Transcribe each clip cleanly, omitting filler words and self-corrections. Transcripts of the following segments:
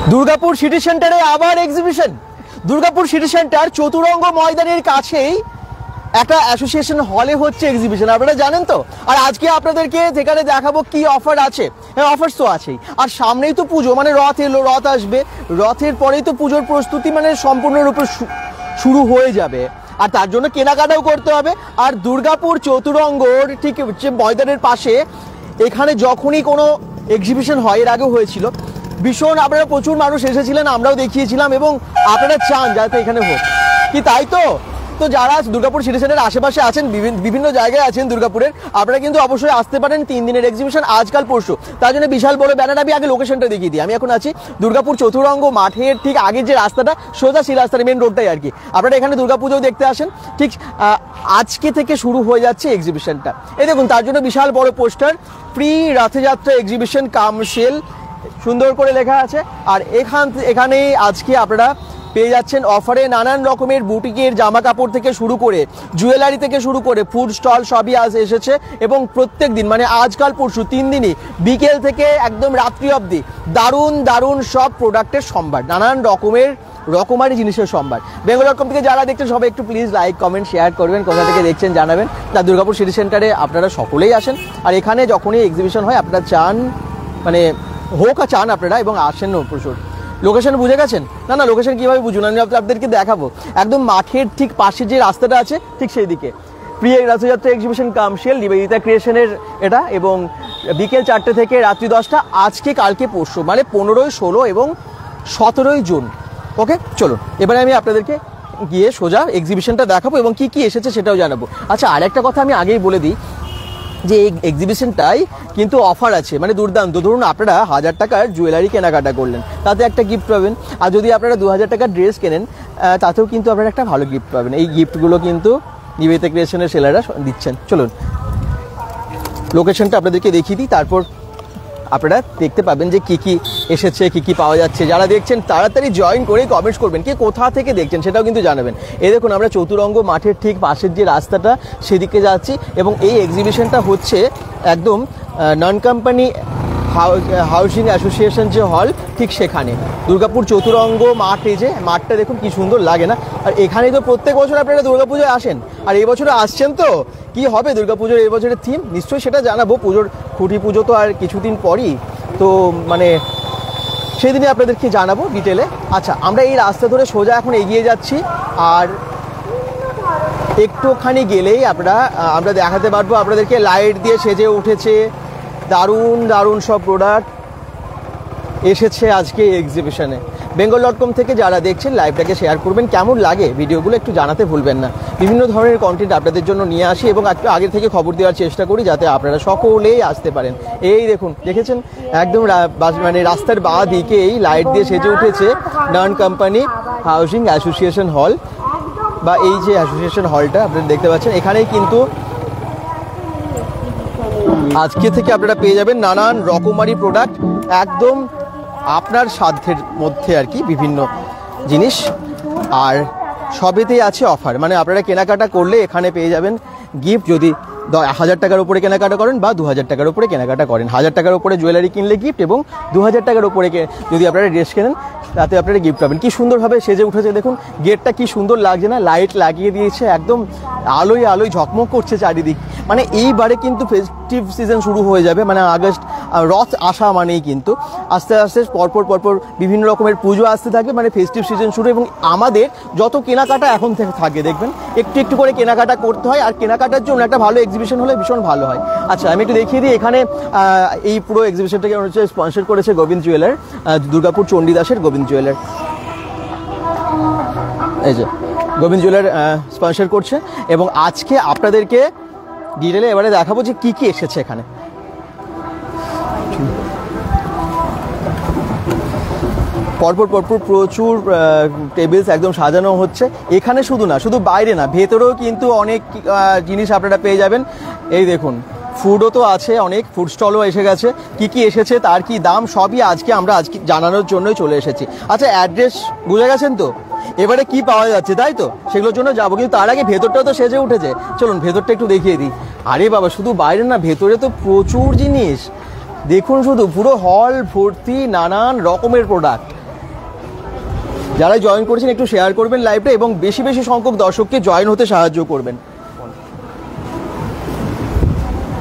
Durgapur city সেন্টারে আবার exhibition. Durgapur city centre Chaturanga ময়দানের কাছেই একটা অ্যাসোসিয়েশন হলে হচ্ছে এক্সিবিশন, আপনারা জানেন তো। আর আজকে আপনাদেরকে যেখানে দেখাবো কি অফার আছে। অফার্স তো আছেই, আর সামনেই তো পুজো, মানে রথ এলো, রথ আসবে, রথের পরেই তো পুজোর প্রস্তুতি মানে সম্পূর্ণরূপে শুরু হয়ে যাবে। আর তার জন্য কেনাকাটাও করতে হবে। আর দুর্গাপুর চতুরঙ্গর ঠিক ময়দানের পাশে এখানে যখনই কোনো এক্সিবিশন হয়, এর আগেও হয়েছিল, ভীষণ আপনারা প্রচুর মানুষ এসেছিলেন, আমরাও দেখিয়েছিলাম, এবং আপনারা চান যাতে এখানে হোক, কি তাই তো? তো যারা দুর্গাপুর সিটি সেন্টারের আশেপাশে আছেন, বিভিন্ন জায়গায় আছেন দুর্গাপুরের, আপনারা কিন্তু অবশ্যই আসতে পারেন। 3 দিনের এক্সিবিশন, আজকাল পরশু। তার জন্য বিশাল বড় ব্যানার। আমি আগে লোকেশনটা দেখিয়ে দিই। আমি এখন আছি দুর্গাপুর চতুরঙ্গ মাঠের ঠিক আগের যে রাস্তাটা, সোজা সেই রাস্তার মেন রোডটাই আর কি। আপনারা এখানে দুর্গাপুজোও দেখতে আসেন। ঠিক আজকে থেকে শুরু হয়ে যাচ্ছে এক্সিবিশনটা। এই দেখুন, তার জন্য বিশাল বড় poster, pre Rathyatra exhibition cum sale, সুন্দর করে লেখা আছে। আর এখানে আজকে আপনারা পেয়ে যাচ্ছেন অফারে নানান রকমের বুটিকের জামা কাপড় থেকে শুরু করে, জুয়েলারি থেকে শুরু করে, ফুড স্টল সবই আজ এসেছে। এবং প্রত্যেক দিন, মানে আজকাল পরশু 3 দিনই, বিকেল থেকে একদম রাত্রি অবধি দারুণ দারুণ সব প্রোডাক্টের সম্ভার, নানান রকমারি জিনিসের সম্ভার। বেঙ্গল.com থেকে যারা দেখছেন সবাই একটু প্লিজ লাইক, কমেন্ট, শেয়ার করবেন, কোথা থেকে দেখছেন জানাবেন। না, দুর্গাপুর সিটি সেন্টারে আপনারা সকলেই আসেন। আর এখানে যখনই এক্সিবিশন হয় আপনারা চান, মানে হোক আর চান আপনারা, এবং আসেন প্রচুর। লোকেশন বুঝে গেছেন? না, লোকেশন কীভাবে বুঝুন, আমি আপনাদেরকে দেখাবো। একদম মাঠের ঠিক পাশে যে রাস্তাটা আছে, ঠিক সেই দিকে প্রিয় Rathyatra exhibition cum sale, Nivedita ক্রিয়েশনের এটা। এবং বিকেল 4টে থেকে রাত্রি 10টা, আজকে কালকে পরশু, মানে 15, 16 এবং 17 জুন। ওকে, চলুন এবারে আমি আপনাদেরকে গিয়ে সোজা এক্সিবিশনটা দেখাবো এবং কি কি এসেছে সেটাও জানাবো। আচ্ছা, আর একটা কথা আমি আগেই বলে দিই যে এই এক্সিবিশনটাই কিন্তু অফার আছে, মানে দুর্দান্ত। ধরুন আপনারা 1000 টাকার জুয়েলারি কেনাকাটা করলেন, তাতে একটা গিফট পাবেন। আর যদি আপনারা 2000 টাকার ড্রেস কেনেন, তাতেও কিন্তু আপনারা একটা ভালো গিফট পাবেন। এই গিফটগুলো কিন্তু নিবেদিতা ক্রিয়েশনের সেলাররা দিচ্ছেন। চলুন লোকেশনটা আপনাদেরকে দেখিয়ে দিই, তারপর আপনারা দেখতে পাবেন যে কি কি এসেছে, কি কি পাওয়া যাচ্ছে। যারা দেখছেন তাড়াতাড়ি জয়েন করে কমেন্টস করবেন, কে কোথা থেকে দেখছেন সেটাও কিন্তু জানাবেন। এই দেখুন, আমরা চতুরঙ্গ মাঠের ঠিক পাশের যে রাস্তাটা, সেদিকে যাচ্ছি। এবং এই এক্সিবিশনটা হচ্ছে একদম নন কোম্পানি হাউজিং অ্যাসোসিয়েশন যে হল, ঠিক সেখানে দুর্গাপুর চতুরঙ্গ মাঠ। এই যে মাঠটা দেখুন কি সুন্দর লাগে না? আর এখানেই তো প্রত্যেক বছর আপনারা দুর্গাপুজোয় আসেন, আর এই বছরে আসছেন। তো কি হবে দুর্গাপুজোর এই বছরের থিম, নিশ্চয়ই সেটা জানাবো। পুজোর খুঁটি পুজো তো আর কিছুদিন পরই, তো মানে সেদিনই আপনাদেরকে জানাবো ডিটেলে। আচ্ছা, আমরা এই রাস্তা ধরে সোজা এখন এগিয়ে যাচ্ছি। আর একটুখানি গেলেই আমরা দেখাতে পারবো আপনাদেরকে লাইট দিয়ে সেজে উঠেছে, দারুণ দারুণ সব প্রোডাক্ট এসেছে আজকে এক্সিবিশনে। বেঙ্গল.com থেকে যারা দেখছেন লাইভটাকে শেয়ার করবেন, কেমন লাগে ভিডিওগুলো একটু জানাতে ভুলবেন না। বিভিন্ন ধরনের কন্টেন্ট আপনাদের জন্য নিয়ে আসি এবং একটু আগে থেকে খবর দেওয়ার চেষ্টা করি, যাতে আপনারা সকলেই আসতে পারেন। এই দেখুন, দেখেছেন একদম মানে রাস্তার বাঁ দিকেই লাইট দিয়ে সেজে উঠেছে নন কোম্পানি হাউজিং অ্যাসোসিয়েশন হল, বা এই যে অ্যাসোসিয়েশন হলটা আপনারা দেখতে পাচ্ছেন। এখানেই কিন্তু আজকে থেকে আপনারা পেয়ে যাবেন নানান রকমারি প্রোডাক্ট, একদম আপনার সাধ্যের মধ্যে আর কি, বিভিন্ন জিনিস। আর সবেতেই আছে অফার, মানে আপনারা কেনাকাটা করলে এখানে পেয়ে যাবেন গিফট। যদি 1000 টাকার উপরে কেনাকাটা করেন বা 2000 টাকার উপরে কেনাকাটা করেন, 1000 টাকার উপরে জুয়েলারি কিনলে গিফট, এবং 2000 টাকার উপরে যদি আপনারা ড্রেস কেনেন তাতে আপনারা গিফট পাবেন। কি সুন্দরভাবে সেজে উঠেছে দেখুন, গেটটা কি সুন্দর লাগছে না? লাইট লাগিয়ে দিয়েছে, একদম আলোয় আলোয় ঝকমক করছে চারিদিক। মানে এইবারে কিন্তু ফেস্টিভ সিজন শুরু হয়ে যাবে, মানে আগস্ট রথ আসা মানেই কিন্তু আস্তে আস্তে পরপর বিভিন্ন রকমের পুজো আসতে থাকবে, মানে ফেস্টিভ সিজন শুরু। এবং আমাদের যত কেনাকাটা এখন থেকে থাকে, দেখবেন একটু একটু করে কেনাকাটা করতে হয়, আর কেনাকাটার জন্য একটা ভালো এক্সিবিশন হলে ভীষণ ভালো হয়। আচ্ছা, আমি একটু দেখিয়ে দিই। এখানে এই পুরো এক্সিবিশনটাকে হচ্ছে স্পন্সর করেছে গোবিন্দ জুয়েলার, দুর্গাপুর চণ্ডীদাসের গোবিন্দ জুয়েলার। এই যে গোবিন্দ জুয়েলার স্পন্সর করছে। এবং আজকে আপনাদেরকে ডিটেলে এবারে দেখাবো যে কি কি এসেছে এখানে। পরপর প্রচুর টেবিলস একদম সাজানো হচ্ছে। এখানে শুধু বাইরে না, ভেতরেও কিন্তু অনেক জিনিস আপনারা পেয়ে যাবেন। এই দেখুন, ফুডও তো আছে, অনেক ফুড স্টলও এসে গেছে। কি কি এসেছে, তার কি দাম, সবই আমরা আজকে জানানোর জন্যই চলে এসেছি। আচ্ছা, অ্যাড্রেস বুঝে গেছেন তো? এবারে কি পাওয়া যাচ্ছে, তাই তো? সেগুলোর জন্য যাবো, কিন্তু তার আগে ভেতরটাও তো সেজে উঠেছে। চলুন ভেতরটা একটু দেখিয়ে দিই। আরে বাবা, শুধু বাইরে না, ভেতরে তো প্রচুর জিনিস। দেখুন, শুধু পুরো হল ভর্তি নানান রকমের প্রোডাক্ট। যারা জয়েন করেছেন একটু শেয়ার করবেন লাইভটা এবং বেশি বেশি সংখ্যক দর্শককে জয়েন হতে সাহায্য করবেন।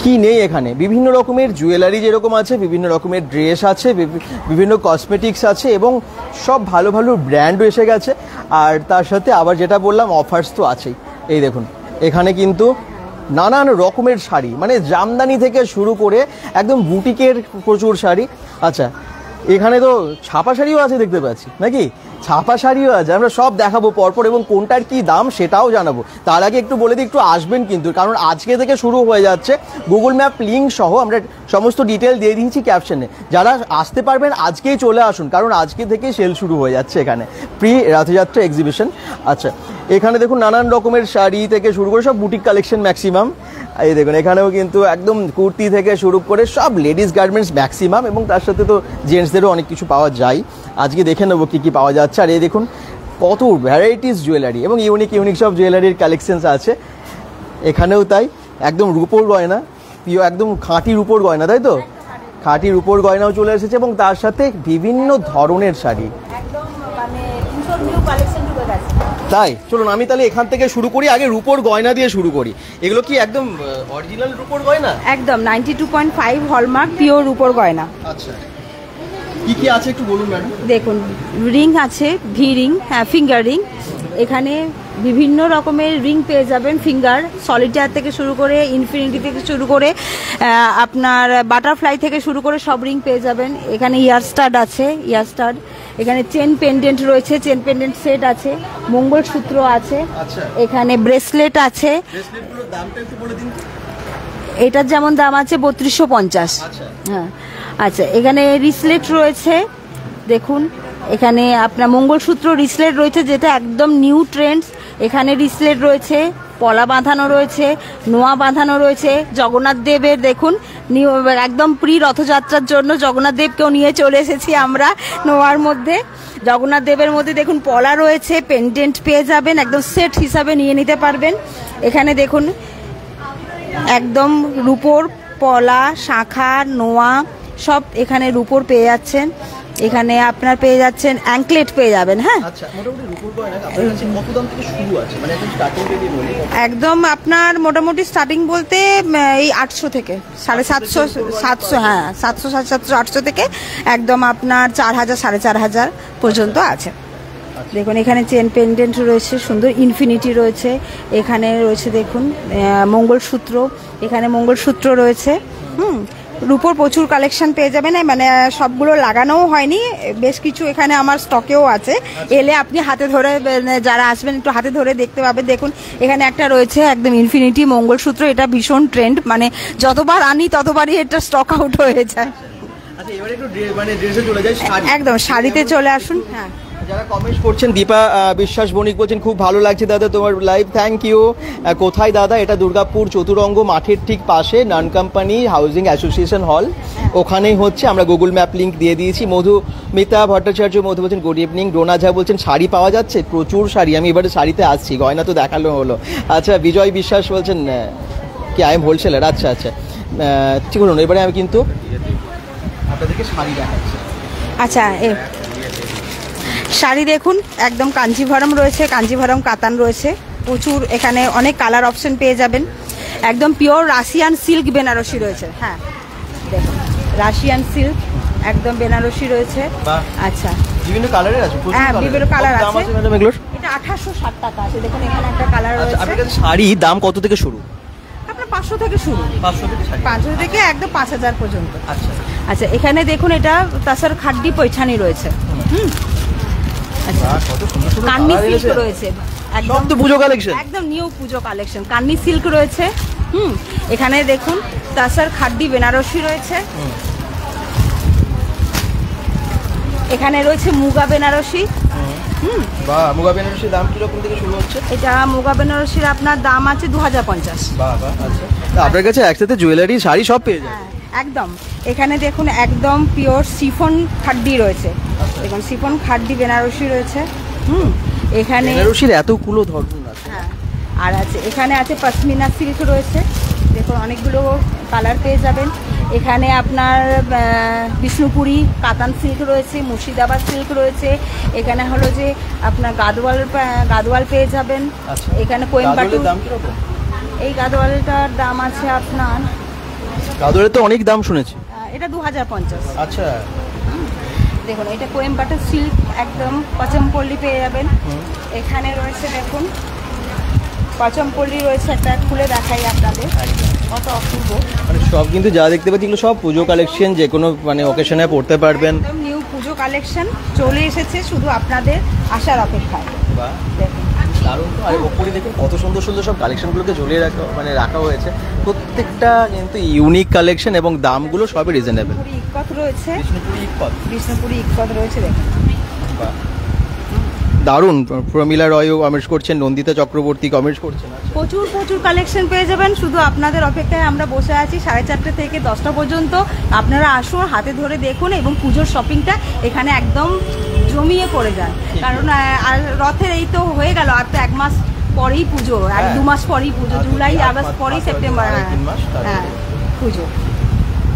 কি নেই এখানে, বিভিন্ন রকমের জুয়েলারি যেরকম আছে, বিভিন্ন রকমের ড্রেস আছে, বিভিন্ন কসমেটিক্স আছে এবং সব ভালো ভালো ব্র্যান্ডও এসে গেছে। আর তার সাথে আবার যেটা বললাম অফার্স তো আছেই। এই দেখুন এখানে কিন্তু নানান রকমের শাড়ি, মানে জামদানি থেকে শুরু করে একদম বুটিকের প্রচুর শাড়ি। আচ্ছা এখানে তো ছাপা শাড়িও আছে দেখতে পাচ্ছি, নাকি? ছাপা শাড়িও আছে, আমরা সব দেখাবো পরপর এবং কোনটার কি দাম সেটাও জানাবো। তার আগে একটু বলে দিই, একটু আসবেন কিন্তু, কারণ আজকে থেকে শুরু হয়ে যাচ্ছে গুগল ম্যাপ লিঙ্ক সহ আমরা সমস্ত ডিটেল দিয়ে দিয়েছি ক্যাপশনে। যারা আসতে পারবেন আজকেই চলে আসুন, কারণ আজকে থেকেই সেল শুরু হয়ে যাচ্ছে এখানে, প্রি রথযাত্রা এক্সিবিশন। আচ্ছা এখানে দেখুন নানান রকমের শাড়ি থেকে শুরু করে সব বুটিক কালেকশন ম্যাক্সিমাম। এই দেখুন এখানেও কিন্তু একদম কুর্তি থেকে শুরু করে সব লেডিস গার্মেন্টস ম্যাক্সিমাম, এবং তার সাথে তো জেন্টসদেরও অনেক কিছু পাওয়া যায়। আজকে দেখে নেবো কী কী পাওয়া যাচ্ছে। আর এই দেখুন কত ভ্যারাইটিস জুয়েলারি এবং ইউনিক ইউনিক সব জুয়েলারির কালেকশনস আছে এখানেও। তাই একদম রূপোর গয়না, প্রিয় একদম খাঁটি রূপোর গয়না, তাই তো? খাঁটি রূপোর গয়নাও চলে এসেছে এবং তার সাথে বিভিন্ন ধরনের শাড়ি। তাই চলুন আমি তাহলে এখান থেকে শুরু করি, আগে রূপোর গয়না দিয়ে শুরু করি। এগুলো কি একদম অরিজিনাল রূপোর গয়না? একদম 92.5 হলমার্ক পিওর রূপোর গয়না। আচ্ছা কি কি আছে একটু বলুন ম্যাডাম। দেখুন রিং আছে, ভি রিং, হ্যাঁ ফিঙ্গার রিং। এখানে বিভিন্ন রকমের রিং পেয়ে যাবেন, ফিঙ্গার সলিটার থেকে শুরু করে ইনফিনিটি থেকে শুরু করে আপনার বাটারফ্লাই থেকে শুরু করে সব রিং পেয়ে যাবেন। এখানে ইয়ার স্টাড আছে, ইয়ার স্টাড। এখানে চেন পেন্ডেন্ট রয়েছে, চেন পেন্ডেন্ট সেট আছে, মঙ্গলসূত্র আছে, এখানে ব্রেসলেট আছে। এটার যেমন দাম আছে 3250। হ্যাঁ আচ্ছা এখানে রিসলেট রয়েছে, দেখুন এখানে আপনার মঙ্গলসূত্র রিসলেট রয়েছে যেটা একদম নিউ ট্রেন্ডস। এখানে রিসলেট রয়েছে, পলা বাঁধানো রয়েছে, নোয়া বাঁধানো রয়েছে। জগন্নাথ দেবের দেখুন নিউ একদম প্রি রথযাত্রার জন্য জগন্নাথ দেবকেও নিয়ে চলে এসেছি আমরা নোয়ার মধ্যে। জগন্নাথ দেবের মধ্যে দেখুন পলা রয়েছে, পেন্ডেন্ট পেয়ে যাবেন, একদম সেট হিসাবে নিয়ে নিতে পারবেন। এখানে দেখুন একদম রূপোর পলা, শাঁখা, নোয়া সব এখানে রূপোর পেয়ে যাচ্ছেন। এখানে আপনার পেয়ে যাচ্ছেন অ্যাঙ্কলেট পেয়ে যাবেন। হ্যাঁ আচ্ছা মোটামুটি রূপোর গয়না আপনার কাছে কত দাম থেকে শুরু আছে, মানে একদম স্টার্টিং থেকে বলি? একদম আপনার মোটামুটি স্টার্টিং বলতে এই 800 থেকে 750, 700, হ্যাঁ 700, 750, 800 থেকে একদম আপনার 4000, 4500 পর্যন্ত আছে। দেখুন এখানে চেন পেন্ডেন্ট রয়েছে, সুন্দর ইনফিনিটি রয়েছে। এখানে রয়েছে দেখুন মঙ্গলসূত্র, এখানে মঙ্গলসূত্র রয়েছে। রূপোর প্রচুর কালেকশন পেয়ে যাবেন, মানে সবগুলো লাগানোও হয়নি, বেশ কিছু এখানে আমার স্টকেও আছে। এলে আপনি হাতে ধরে, যারা আসবেন একটু হাতে ধরে দেখতে পাবেন। দেখুন এখানে একটা রয়েছে একদম ইনফিনিটি মঙ্গলসূত্র, এটা ভীষণ ট্রেন্ড, মানে যতবার আনি ততবারই এটা স্টক আউট হয়ে যায়। আচ্ছা এবারে একটু মানে ড্রেসে চলে যাই, একদম শাড়িতে চলে আসুন। হ্যাঁ যারা কমেন্ট করছেন, দীপা বিশ্বাস বণিক বলছেন খুব ভালো লাগছে দাদা তোমার লাইভ, থ্যাংক ইউ। কোথায় দাদা? এটা দুর্গাপুর চতুরঙ্গ মাঠের ঠিক পাশে নান কোম্পানি হাউজিং অ্যাসোসিয়েশন হল, ওখানেই হচ্ছে। আমরা গুগল ম্যাপ লিঙ্ক দিয়ে দিয়েছি। মধুমিতা ভট্টাচার্য মধু বলছেন গুড ইভিনিং। ডোনা ঝা বলছেন শাড়ি পাওয়া যাচ্ছে, প্রচুর শাড়ি, আমি এবারে শাড়িতে আসছি, গয়না তো দেখালো হলো। আচ্ছা বিজয় বিশ্বাস বলছেন কি আই এম হোলসেলার। আচ্ছা আচ্ছা ঠিক বলুন, এবারে আমি কিন্তু আপনাদেরকে শাড়ি দেখাচ্ছি। আচ্ছা শাড়ি দেখুন একদম কাঞ্জিভরম রয়েছে, কাঞ্জিভরম কাতান রয়েছে, প্রচুর এখানে অনেক কালার অপশন পেয়ে যাবেন। একদম পিওর রাশিয়ান সিল্ক বেনারসি রয়েছে। হ্যাঁ দেখুন রাশিয়ান সিল্ক একদম বেনারসি রয়েছে। আচ্ছা বিভিন্ন কালারের আছে, হ্যাঁ বিভিন্ন কালার আছে। ম্যাডাম এগুলোর এটা 1860 টাকা আছে। দেখুন এখানে একটা কালার রয়েছে। আপনার কাছে শাড়ি দাম কত থেকে শুরু? আপনার 500 থেকে শুরু, 500 থেকে একদম 5000 পর্যন্ত। আচ্ছা আচ্ছা এখানে দেখুন এটা তাসার খাড্ডি পৈছানি রয়েছে। কান্নি সিল্ক রয়েছে, একদম তো পুজো কালেকশন, একদম নিউ পুজো কালেকশন। কান্নি সিল্ক রয়েছে। এখানে দেখুন তাসার খাড্ডি বেনারসি রয়েছে। এখানে রয়েছে মুগা বেনারসি। বাহ, মুগা বেনারসির দাম কিরকম থেকে শুরু হচ্ছে? এটা মুগা বেনারসির আপনার দাম আছে 2050। বাহ বাহ, আচ্ছা আপনার কাছে একসাথে জুয়েলারি শাড়ি সব পেয়ে যায়? একদম। এখানে দেখুন একদম পিওর শিফন খাড্ডি রয়েছে, দেখুন শিফন খাড্ডি বেনারসি রয়েছে। এখানে বেনারসির এতগুলো ধরন আছে। হ্যাঁ আর আছে এখানে আছে পশমিনা সিল্ক রয়েছে, দেখুন অনেকগুলো কালার পেয়ে যাবেন। এখানে আপনার বিষ্ণুপুরি কাতান সিল্ক রয়েছে, মুর্শিদাবাদ সিল্ক রয়েছে, এখানে হলো যে আপনার গাদোয়াল পেয়ে যাবেন। এখানে কোয়েম্বাটুর দাম কিরকম? এই গাদোয়ালটার দাম আছে আপনার, গাদোয়ালের তো অনেক দাম শুনেছি। এটা 2050। আচ্ছা, দেখুন এটা কোয়েম্বাটুর সিল্ক একদম পচমপল্লি পেয়ে যাবেন। এখানে রয়েছে দেখুন পচমপল্লি রয়েছে, একটা খুলে দেখাই আপনাদের, কত অপূর্ব। মানে সব কিন্তু যা দেখতে পাচ্ছি এগুলো সব পুজো কালেকশন, যে কোনো মানে অকেশনে পড়তে পারবেন। একদম নিউ পুজো কালেকশন চলে এসেছে, শুধু আপনাদের আসার অপেক্ষায়। বাহ, দেখুন দারুণ তো। আর ওপরে দেখুন কত সুন্দর সুন্দর সব কালেকশনগুলোকে ঝুলিয়ে রাখা হয়েছে। প্রত্যেকটা কিন্তু ইউনিক কালেকশন এবং দামগুলো সবই রিজনেবল। বিষ্ণুপুরি ইক্কত রয়েছে, বিষ্ণুপুরি ইক্কত রয়েছে দেখুন। বাহ, দারুণ। প্রমিলা রয়ও কমেন্টস করছেন, নন্দিতা চক্রবর্তী কমেন্টস করছেন। প্রচুর কালেকশন পেয়ে যাবেন, শুধু আপনাদের অপেক্ষায় আমরা বসে আছি 4:30 থেকে 10টা পর্যন্ত। আপনারা আসুন, হাতে ধরে দেখুন, এবং পুজোর শপিংটা এখানে একদম জমিয়ে করে যান। কারণ আর রথের এই তো হয়ে গেল, আর তো 1 মাস পরেই পুজো, আর 2 মাস পরেই পুজো, জুলাই আগস্ট পরেই সেপ্টেম্বর, হ্যাঁ পুজো।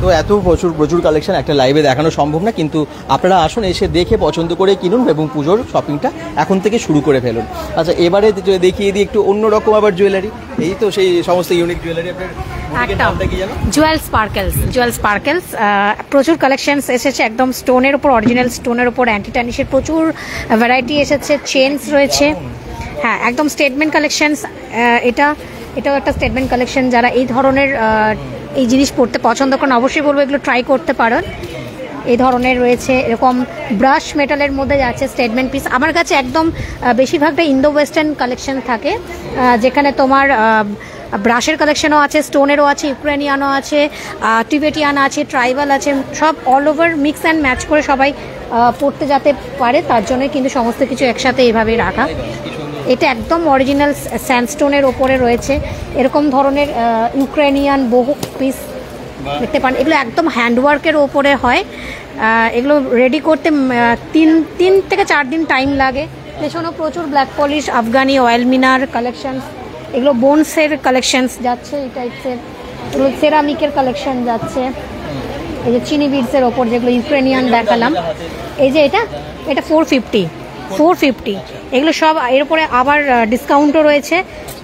তো এত প্রচুর কালেকশন একটা লাইভে দেখানো সম্ভব না, কিন্তু আপনারা আসুন, এসে দেখে পছন্দ করে কিনুন এবং পুজোর শপিংটা এখন থেকে শুরু করে ফেলুন। আচ্ছা, এবারে দেখিয়ে দিই একটু অন্যরকম আবার জুয়েলারি। এই তো সেই সমস্ত ইউনিক জুয়েলারি। আপনার জুয়েল স্পার্কেলস প্রচুর কালেকশনস এসেছে, একদম স্টোনের উপর, অরিজিনাল স্টোনের উপর অ্যান্টি টার্নিশের প্রচুর ভ্যারাইটি এসেছে। চেনস রয়েছে, হ্যাঁ একদম স্টেটমেন্ট কালেকশনস। এটাও একটা স্টেটমেন্ট কালেকশন। যারা এই ধরনের এই জিনিস পড়তে পছন্দ করেন অবশ্যই বলবো এগুলো ট্রাই করতে পারেন। এই ধরনের রয়েছে, এরকম ব্রাশ মেটালের মধ্যে যাচ্ছে স্টেটমেন্ট পিস। আমার কাছে একদম বেশিরভাগটা ইন্দো ওয়েস্টার্ন কালেকশন থাকে, যেখানে তোমার ব্রাশের কালেকশনও আছে, স্টোনেরও আছে, ইউক্রেনিয়ানও আছে, টিবেটিয়ান আছে, ট্রাইবাল আছে, সব all over mix and match করে সবাই পড়তে যেতে পারে, তার জন্যই কিন্তু সমস্ত কিছু একসাথে এইভাবেই রাখা। এটা একদম অরিজিনাল স্যান্ডস্টোনের ওপরে রয়েছে, এরকম ধরনের ইউক্রেনিয়ান বহু পিস দেখতে পান। এগুলো একদম হ্যান্ডওয়ার্কের ওপরে হয়, এগুলো রেডি করতে 3 থেকে 4 দিন টাইম লাগে। পেছনেও প্রচুর ব্ল্যাক পলিশ, আফগানি অয়েল মিনার কালেকশনস, এগুলো বোনসের কালেকশনস যাচ্ছে, এই টাইপসের। এগুলো সেরামিকের কালেকশন যাচ্ছে, এই যে চিনি বিডসের ওপর যেগুলো ইউক্রেনিয়ান দেখালাম। এই যে এটা 450 এগুলো সব। এর উপরে আবার ডিসকাউন্টও রয়েছে।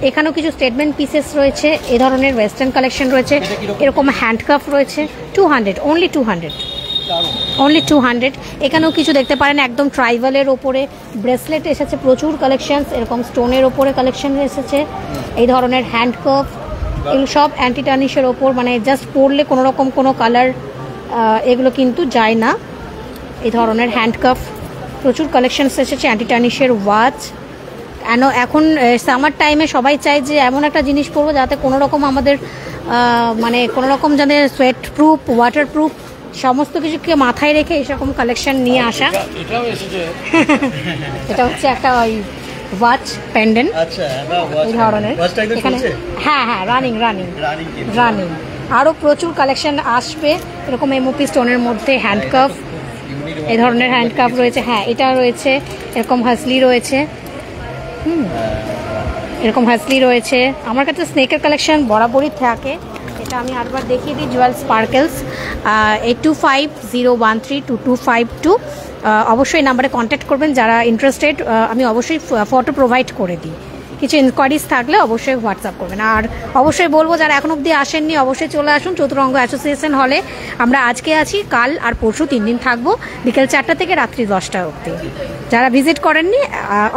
এখানেও কিছু স্টেটমেন্ট পিসেস রয়েছে, এ ধরনের ওয়েস্টার্ন কালেকশন রয়েছে, এরকম হ্যান্ডকাফ রয়েছে। 200 অনলি 200। এখানেও কিছু দেখতে পারেন একদম ট্রাইবালের ওপরে ব্রেসলেট এসেছে, প্রচুর কালেকশনস, এরকম স্টোনের ওপরে কালেকশন এসেছে, এই ধরনের হ্যান্ডকাফ। এগুলো সব অ্যান্টি টার্নিশের ওপর, মানে জাস্ট পরলে কোনো রকম কোনো কালার এগুলো কিন্তু যায় না। এই ধরনের হ্যান্ডকাফ, প্রচুর কালেকশনস এসেছে, অ্যান্টি টার্নিশের ওয়াচ। এখন সামার টাইমে সবাই চায় যে এমন একটা জিনিস পরবো যাতে কোনো রকম আমাদের মানে কোনো রকম যাতে সোয়েট প্রুফ, ওয়াটার প্রুফ, সমস্ত কিছুকে মাথায় রেখে এরকম কালেকশন নিয়ে আসা। এটা হচ্ছে একটা ওই ওয়াচ পেন্ডেন্ট এই ধরনের, এখানে হ্যাঁ রানিং। আরও প্রচুর কালেকশন আসবে, এরকম এমওপি স্টোনের মধ্যে হ্যান্ডকাফ, এই ধরনের হ্যান্ডকাফ রয়েছে। হ্যাঁ, এটা রয়েছে, এরকম হাসলি রয়েছে, এরকম হাসলি রয়েছে। আমার কাছে স্নেকের কালেকশন বরাবরই থাকে, এটা আমি আরেকবার দেখিয়ে দিই। জুয়েল স্পার্কেলস 8250132252। অবশ্যই নাম্বারে কন্ট্যাক্ট করবেন যারা ইন্টারেস্টেড। আমি অবশ্যই ফটো প্রোভাইড করে দিই, কিছু ইনকোয়ারিজ থাকলে অবশ্যই হোয়াটসঅ্যাপ করবেন। আর অবশ্যই বলবো যারা এখন অবধি আসেননি অবশ্যই চলে আসুন চতুরঙ্গ অ্যাসোসিয়েশন হলে। আমরা আজকে আছি, কাল আর পরশু 3 দিন থাকবো, বিকেল 4টা থেকে রাত্রি 10টা অবধি। যারা ভিজিট করেননি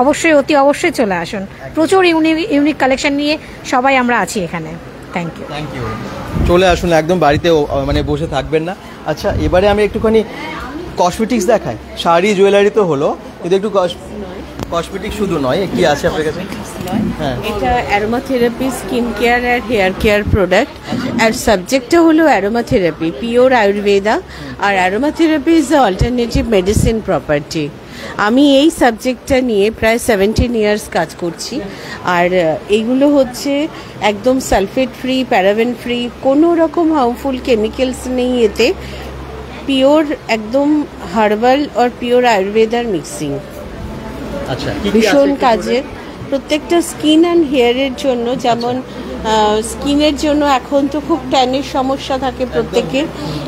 অবশ্যই অবশ্যই চলে আসুন, প্রচুর ইউনিক কালেকশন নিয়ে সবাই আমরা আছি এখানে। Thank you. চলে আসুন, একদম বাড়িতে মানে বসে থাকবেন না। আচ্ছা, এবারে আমি একটুখানি কসমেটিক্স দেখাই। শাড়ি জুয়েলারি তো হলো, কিন্তু একটু কসমেটিক শুধু নয়, কি আছে আপনার কাছে? হ্যাঁ, এটা অ্যারোমাথেরাপি, স্কিন কেয়ার আর হেয়ার কেয়ার প্রোডাক্ট। আর সাবজেক্টটা হলো অ্যারোমাথেরাপি, পিওর আয়ুর্বেদা। আর aromatherapy is the alternative medicine property. আমি এই সাবজেক্টটা নিয়ে প্রায় 17 ইয়ার্স কাজ করছি। আর এইগুলো হচ্ছে একদম সালফেট ফ্রি, প্যারাবেন ফ্রি, কোনো রকম হার্মফুল কেমিক্যালস নেই এতে। পিওর একদম হার্বাল আর পিওর আয়ুর্বেদার মিক্সিং। আচ্ছা, ভীষণ কাজের। প্রত্যেকটা স্কিন অ্যান্ড হেয়ারের জন্য, যেমন স্কিনের জন্য এখন তো খুব ট্যানের সমস্যা থাকে প্রত্যেকের,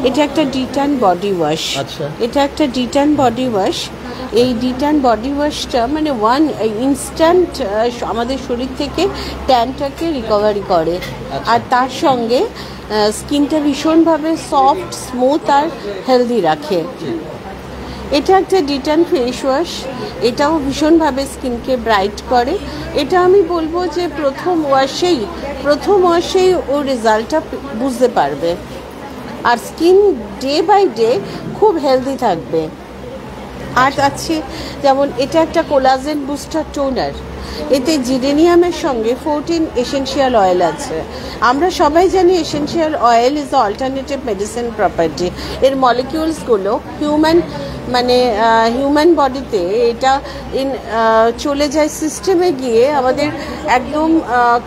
এটা একটা ডিটান বডি ওয়াশ। আচ্ছা। এটা একটা ডিটান বডি ওয়াশ। এই ডিটান বডি ওয়াশটা মানে ইনস্ট্যান্ট আমাদের শরীর থেকে ট্যানটাকে রিকভারি করে, আর তার সঙ্গে স্কিনটা ভীষণভাবে সফট, স্মুথ আর হেলদি রাখে। এটা একটা ডিটান ফেস ওয়াশ, এটাও ভীষণভাবে স্কিনকে ব্রাইট করে। এটা আমি বলবো যে প্রথম ওয়াশেই ও রেজাল্টটা বুঝতে পারবে, আর স্কিন ডে বাই ডে খুব হেলদি থাকবে। আর আছে যেমন এটা একটা কোলাজেন বুস্টার টোনার, এতে জিরেনিয়ামের সঙ্গে 14 এসেনশিয়াল অয়েল আছে। আমরা সবাই জানি essential oil is the alternative medicine property. এর মলিকিউলসগুলো হিউম্যান বডিতে এটা চলে যায় সিস্টেমে গিয়ে আমাদের একদম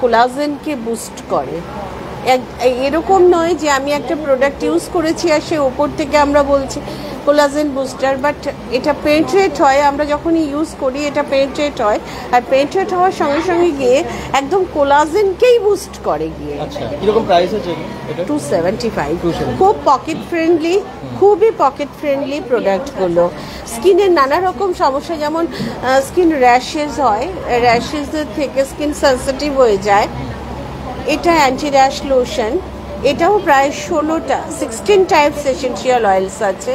কোলাজেনকে বুস্ট করে। এরকম নয় যে আমি একটা প্রোডাক্ট ইউজ করেছি আর সে ওপর থেকে আমরা বলছি কোলাজেন বুস্টার, বাট এটা পেনিট্রেট হয়, আমরা যখনই ইউজ করি এটা পেনিট্রেট হয়, আর পেনিট্রেট হওয়ার সঙ্গে সঙ্গে গিয়ে একদম কোলাজেনকেই বুস্ট করে গিয়ে। আচ্ছা, কিরকম প্রাইস আছে এটা? 275। খুব পকেট ফ্রেন্ডলি, খুবই পকেট ফ্রেন্ডলি প্রোডাক্টগুলো। স্কিনের নানা রকম সমস্যা, যেমন স্কিন র্যাশেস হয়, র্যাশেসের থেকে স্কিন সেন্সিটিভ হয়ে যায়, এটা অ্যান্টি র্যাশ লোশন। এটাও প্রায় 16 টাইপস এসেনশিয়াল অয়েলস আছে।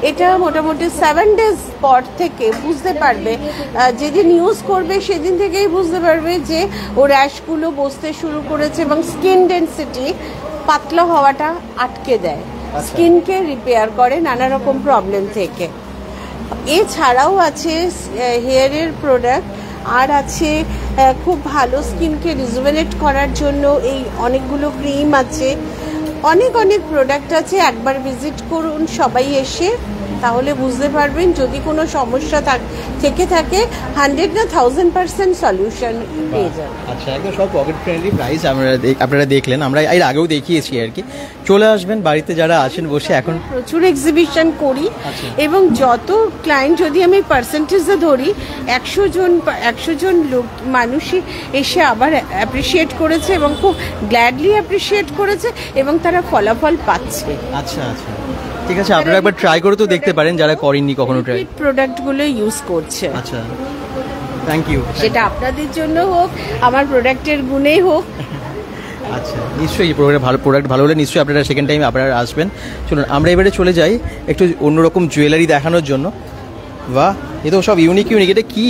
এটা মোটামুটি 7 days পর থেকে বুঝতে পারবে, যেদিন ইউজ করবে সেদিন থেকেই বুঝতে পারবে যে ও র্যাশগুলো বসতে শুরু করেছে, এবং স্কিন ডেন্সিটি পাতলা হওয়াটা আটকে দেয়, স্কিনকে রিপেয়ার করে নানা রকম প্রবলেম থেকে। এছাড়াও আছে হেয়ারের প্রোডাক্ট, আর আছে খুব ভালো স্কিনকে রিজুভেনেট করার জন্য এই অনেকগুলো ক্রিম আছে, অনেক প্রোডাক্ট আছে। একবার ভিজিট করুন সবাই এসে, তাহলে বুঝতে পারবেন। যদি কোনো সমস্যা থেকে থাকে 100 না 1000% সলিউশন পেয়ে যাবেন। আচ্ছা, একদম সব পকেট ফ্রেন্ডলি প্রাইস আপনারা দেখলেন, আমরা এর আগেও দেখিয়েছি আর কি। চলে আসবেন, বাড়িতে যারা আছেন বসে এখন প্রচুর এক্সিবিশন করি, এবং যত ক্লায়েন্ট যদি আমি পার্সেন্টেজে ধরি 100 জন লোক মানুষই এসে আবার অ্যাপ্রিসিয়েট করেছে, এবং খুব গ্ল্যাডলি অ্যাপ্রিসিয়েট করেছে, এবং তারা ফলাফল পাচ্ছে। আচ্ছা, ঠিক আছে, আপনারা একবার ট্রাই করে তো দেখতে পারেন যারা করেননি কখনো ট্রাই। প্রোডাক্টগুলো ইউজ করছে। আচ্ছা, থ্যাংক ইউ। সেটা আপনাদের জন্য হোক, আমার প্রোডাক্টের গুণেই হোক। আচ্ছা, নিশ্চয়ই প্রোডাক্ট ভালো হলে নিশ্চয়ই আপনারা সেকেন্ড টাইম আপনারা আসবেন। চলুন আমরা এবারে চলে যাই একটু অন্যরকম জুয়েলারি দেখানোর জন্য। বাহ, এ তো সব ইউনিক। এটা কি?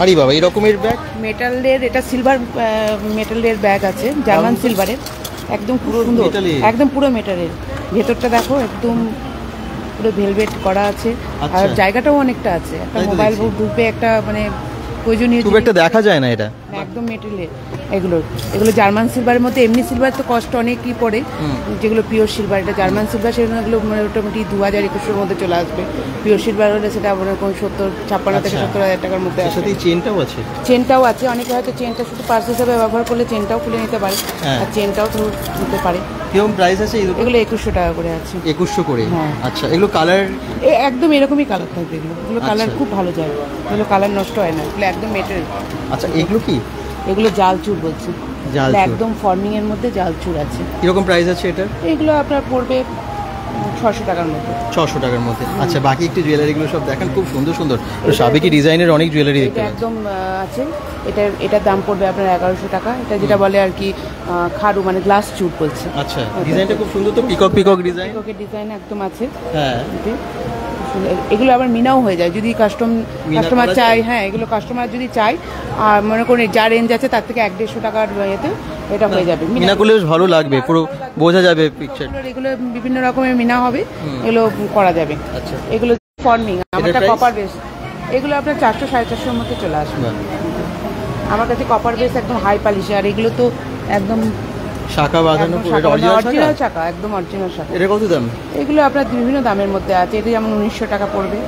আরে বাবা, এই রকমের ব্যাগ? মেটালের, এটা সিলভার মেটালের ব্যাগ আছে, জার্মান সিলভারের, একদম পুরো সুন্দর, একদম পুরো মেটালের। ভেতরটা দেখো একদম পুরো ভেলভেট করা আছে, আর জায়গাটাও অনেকটা আছে। একটা মোবাইল ঢুকবে, একটা মানে প্রয়োজনীয় খুব একটা দেখা যায় না এটা। একদম মেটালের এগুলো জার্মান সিলভারের মধ্যে। এমনি সিলভার তো কষ্ট অনেকই পড়ে, যেগুলো পিওর সিলভার, এটা জার্মান সিলভার, সেগুলো মোটামুটি 2021-এর মধ্যে চলে আসবে। পিওর সিলভার হলে সেটা ওরকম 56 থেকে 70,000 টাকার মধ্যে আছে। চেনটাও আছে, অনেকে হয়তো চেনটা শুধু পার্স হিসাবে ব্যবহার করলে চেনটাও খুলে নিতে পারে, আর চেনটাও তো নিতে পারে। কিরকম প্রাইস আছে এগুলো? 2100 টাকা করে আছে। 2100 করে? হ্যাঁ। আচ্ছা, এগুলো কালার একদম এরকমই কালার থাকবে, এগুলো কালার খুব ভালো যায়, এগুলো কালার নষ্ট হয় না, এগুলো একদম মেটেরিয়াল। আচ্ছা, এগুলো কি? এগুলো জাল চুর বলছি, একদম ফর্মিং এর মধ্যে জাল চুর আছে। কিরকম প্রাইস আছে এটা? এগুলো আপনার পড়বে 600 টাকার মধ্যে। 600 টাকার মধ্যে। আচ্ছা, বাকি একটু জুয়েলারিগুলো সব দেখেন, খুব সুন্দর সাবেকি ডিজাইনের অনেক জুয়েলারি দেখতে পাচ্ছেন। একদম আছে, এটার দাম পড়বে আপনার 1100 টাকা। এটা যেটা বলে আর কি খারু, মানে গ্লাস চুর বলছে। আচ্ছা, ডিজাইনটা খুব সুন্দর, তো পিকক ডিজাইন, পিককের ডিজাইন একদম আছে। হ্যাঁ, এগুলো আবার মিনাও হয়ে যায় যদি কাস্টমার চায়। হ্যাঁ, এগুলো কাস্টমার যদি চায়, আর মনে করুন যা রেঞ্জ আছে তার থেকে 150 টাকার ইয়েতে এটা হয়ে যাবে। মিনা করলে ভালো লাগবে, পুরো বোঝা যাবে পিকচার। এগুলো বিভিন্ন রকমের মিনা হবে, এগুলো করা যাবে। আচ্ছা, এগুলো ফর্মিং, আমারটা কপার বেস, এগুলো আপনার 400-450-এর মধ্যে চলে আসবে। আমার কাছে কপার বেস একদম হাই পালিশ, আর এগুলো তো একদম শাখা বাঁধানো, অরিজিনাল শাখা, একদম অরিজিনাল শাখা। এটা কত দাম? এগুলো আপনার বিভিন্ন দামের মধ্যে আছে। এটা যেমন 1900 টাকা পড়বে,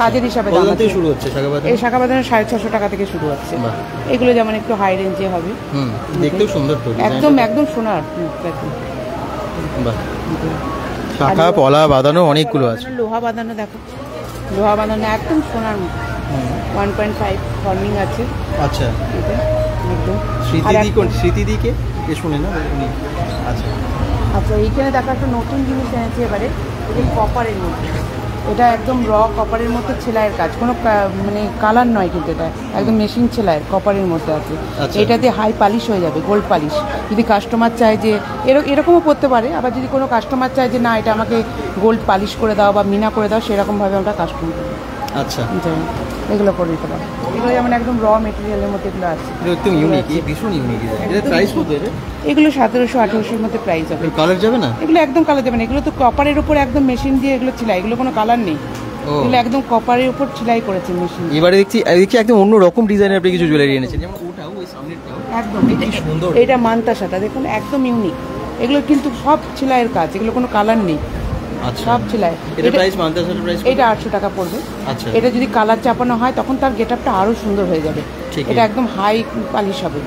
কাজের হিসাবে দাম আছে। শুরু হচ্ছে শাখা বাঁধানো? এই শাখা বাঁধানো 650 টাকা থেকে শুরু হচ্ছে। এগুলো যেমন একটু হাই রেঞ্জে হবে, দেখতেও সুন্দর, তো একদম সোনার। শাখা পলা বাঁধানো অনেকগুলো আছে। লোহা বাঁধানো দেখো, লোহা বাঁধানো একদম সোনার মতো। 1.5 ফর্মিং আছে আচ্ছা, এটা একদম। আর স্মৃতিদি একটা- কোন স্মৃতিদিকে কে শুনে না উনি? আচ্ছা আচ্ছা, এইখানে দেখো একটা নতুন জিনিস এনেছে এবারে, এটা কপারের মধ্যে, এটা একদম র কপারের মধ্যে সেলাইয়ের কাজ, কোনো মানে কালার নয়, কিন্তু এটা একদম মেশিন সেলাইয়ের কপারের মধ্যে আছে। আচ্ছা। এটাতে হাই পালিশ হয়ে যাবে, গোল্ড পালিশ। যদি কাস্টমার চায় যে এরকমও করতে পারে, আবার যদি কোনো কাস্টমার চায় যে না এটা আমাকে গোল্ড পালিশ করে দাও বা মিনা করে দাও, সেরকমভাবে আমরা কাস্টমার দেবো। আচ্ছা, এগুলো করে দিতে পারে। এগুলো যেমন একদম র মেটেরিয়ালের মধ্যে এগুলো আছে। এটা একদম ইউনিক, ভীষণ ইউনিক। এটা প্রাইস কত এটা? এগুলো 1700-1800-র মধ্যে প্রাইস হবে। কালার যাবে না? এগুলো একদম কালার যাবে না, এগুলো তো কপারের উপর একদম মেশিন দিয়ে এগুলো সেলাই, এগুলো কোনো কালার নেই। ও। এগুলো একদম কপারের উপর সেলাই করেছে মেশিন। এবারে দেখছি একদম অন্য রকম ডিজাইনের আপনি কিছু জুয়েলারি এনেছেন, যেমন ওটাও ওই সামনেরটাও একদম কি সুন্দর। এটা মান্তাসাটা দেখুন, একদম ইউনিক। এগুলো কিন্তু সব সেলাইয়ের কাজ, এগুলো কোনো কালার নেই, আচ্ছা, সব সেলাই। এটা প্রাইস মান্তাসার প্রাইস? এটা 800 টাকা পড়বে। আচ্ছা, এটা যদি কালার চাপানো হয় তখন তার গেটআপটা আরো সুন্দর হয়ে যাবে। ঠিক। এটা একদম হাই পালিশ হবে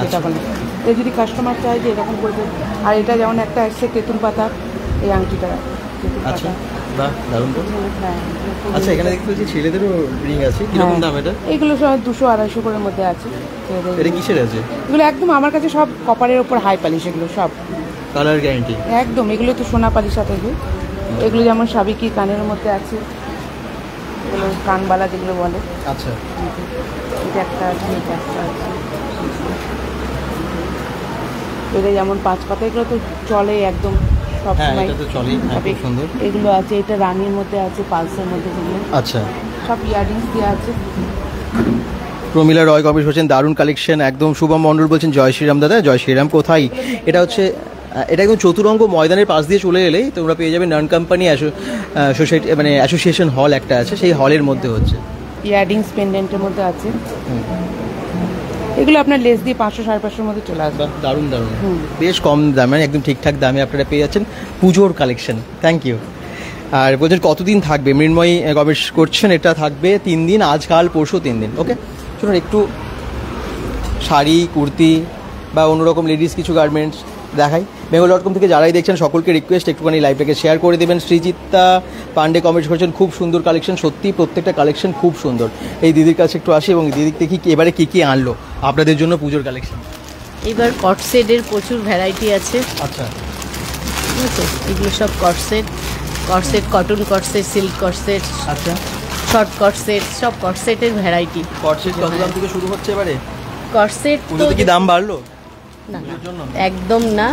আচ্ছা। এটা বলে। এটা যদি কাস্টমার চায় যে এরকম করবে। আর এটা যেমন একটা আসছে তেঁতুল পাতা, এই আংটিটা তেঁতুল আচ্ছা, পাতা। বাহ দারুণ তো। হ্যাঁ, আচ্ছা, এখানে দেখতে পাচ্ছি ছেলেদেরও রিং আছে, কিরকম হ্যাঁ। দাম এটা? এগুলো সব 200-250 করে মধ্যে আছে। এটা কিসের আছে? এগুলো একদম আমার কাছে সব কপারের ওপর হাই পালিশ, এগুলো সব কালার গ্যারান্টি? একদম। এগুলো তো সোনা পালিশ সাথে এগুলো যেমন সাবিকি কানের মধ্যে আছে, এগুলো কানবালা যেগুলো বলে। আচ্ছা, এটা একটা আছে, এটা একটা আছে। এটা যেমন 5 পাতা, এগুলো তো চলে একদম সব হ্যাঁ সময়। এটা তো চলেই, হ্যাঁ খুব সুন্দর। এগুলো আছে, এটা রানীর মধ্যে আছে, পালসের মধ্যে যেগুলো আচ্ছা, সব ইয়ারিংস দেওয়া আছে। প্রমিলা রয় কমিশ বলছেন দারুণ কালেকশন একদম। শুভম মণ্ডল বলছেন জয় শ্রীরাম দাদা। জয় শ্রীরাম। কোথায় এটা হচ্ছে? এটা একদম চতুরঙ্গ ময়দানের পাশ দিয়ে চলে এলেই তোমরা পেয়ে যাবে নান কোম্পানি সোসাইটি, মানে অ্যাসোসিয়েশন হল একটা আছে, সেই হলের মধ্যে হচ্ছে। ইয়ারিংস পেন্ডেন্টের মধ্যে আছে। এগুলো আপনার লেস দিয়ে 500-550-র মধ্যে চলে আসবে। বাহ, দারুণ দারুণ, বেশ কম দামে, একদম ঠিকঠাক দামে আপনারা পেয়ে যাচ্ছেন পুজোর কালেকশন। Thank you. আর বলছেন কতদিন থাকবে? মৃন্ময়ী গবেষ করছেন, এটা থাকবে 3 দিন, আজ কাল পরশু 3 দিন। ওকে, শুনুন একটু শাড়ি কুর্তি বা অন্যরকম লেডিস কিছু গার্মেন্টস দেখাই। বেঙ্গল.com থেকে যারাই দেখছেন সকলকে রিকোয়েস্ট একটুখানি লাইভটাকে শেয়ার করে দেবেন। সৃজিতা পান্ডে কমেন্ট করেছেন খুব সুন্দর কালেকশন, সত্যি প্রত্যেকটা কালেকশন খুব সুন্দর। এই দিদির কাছে একটু আসি এবং দিদির দেখি এবারে কী আনলো আপনাদের জন্য পুজোর কালেকশন। এবার কটসেটের প্রচুর ভ্যারাইটি আছে। আচ্ছা, ঠিক আছে, এগুলো সব কটসেট, কটন কটসেট, সিল্ক কটসেট, আচ্ছা, শর্ট কটসেট, সব কটসেটের ভ্যারাইটি। কটসেট কত দাম থেকে শুরু হচ্ছে এবারে? কটসেট তো পুজোতে কি দাম বাড়লো? না না, একদম না,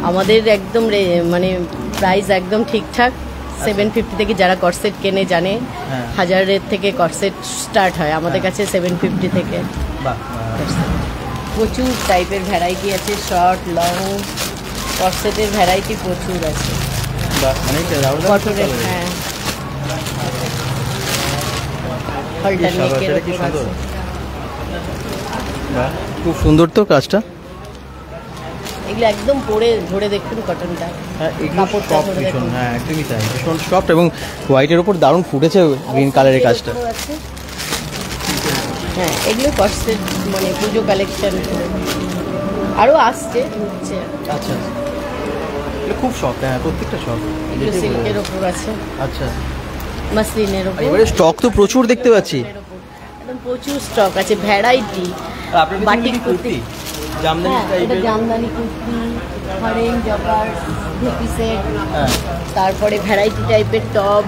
আমাদের একদম মানে প্রাইস একদম ঠিকঠাক। 750 থেকে যারা কটসেট কেনে জানে, হ্যাঁ। 1000-এর থেকে কটসেট স্টার্ট হয় আমাদের কাছে, 750 থেকে। বাহ, প্রচুর টাইপের ভ্যারাইটি আছে, শর্ট লং কটসেটের ভ্যারাইটি প্রচুর আছে। বাহ, অনেক দারুণ কটনের, হ্যাঁ, অল্টারনেটের কি উপর সুন্দর। আছে। বাহ, খুব সুন্দর তো কাজটা। এগুলো একদম পরে ধরে দেখুন কটনটা, হ্যাঁ, এগুলো কাপড়টা সফট ধরে ভীষণ, দেখুন। হ্যাঁ একদমই তাই, ভীষণ সফট এবং হোয়াইটের ওপর দারুণ ফুটেছে গ্রিন কালারের কাজটা। এর উপরও আছে। হ্যাঁ, এগুলো কটসেট মানে পুজো কালেকশন আরও আসছে, হচ্ছে। আচ্ছা, এগুলো খুব সফট, হ্যাঁ প্রত্যেকটা সফট। এগুলো সিল্কের ওপর আছে, আচ্ছা, মাসলিনের ওপর। এবারে স্টক তো প্রচুর দেখতে পাচ্ছি। একদম প্রচুর স্টক আছে, ভ্যারাইটি। বাটিক কুর্তি, জামদানি হ্যাঁ, এটা টাইপের। জামদানি কুর্তি, হরেন জপার, ধুতি সেট, হ্যাঁ, তারপরে ভ্যারাইটি টাইপের টপ,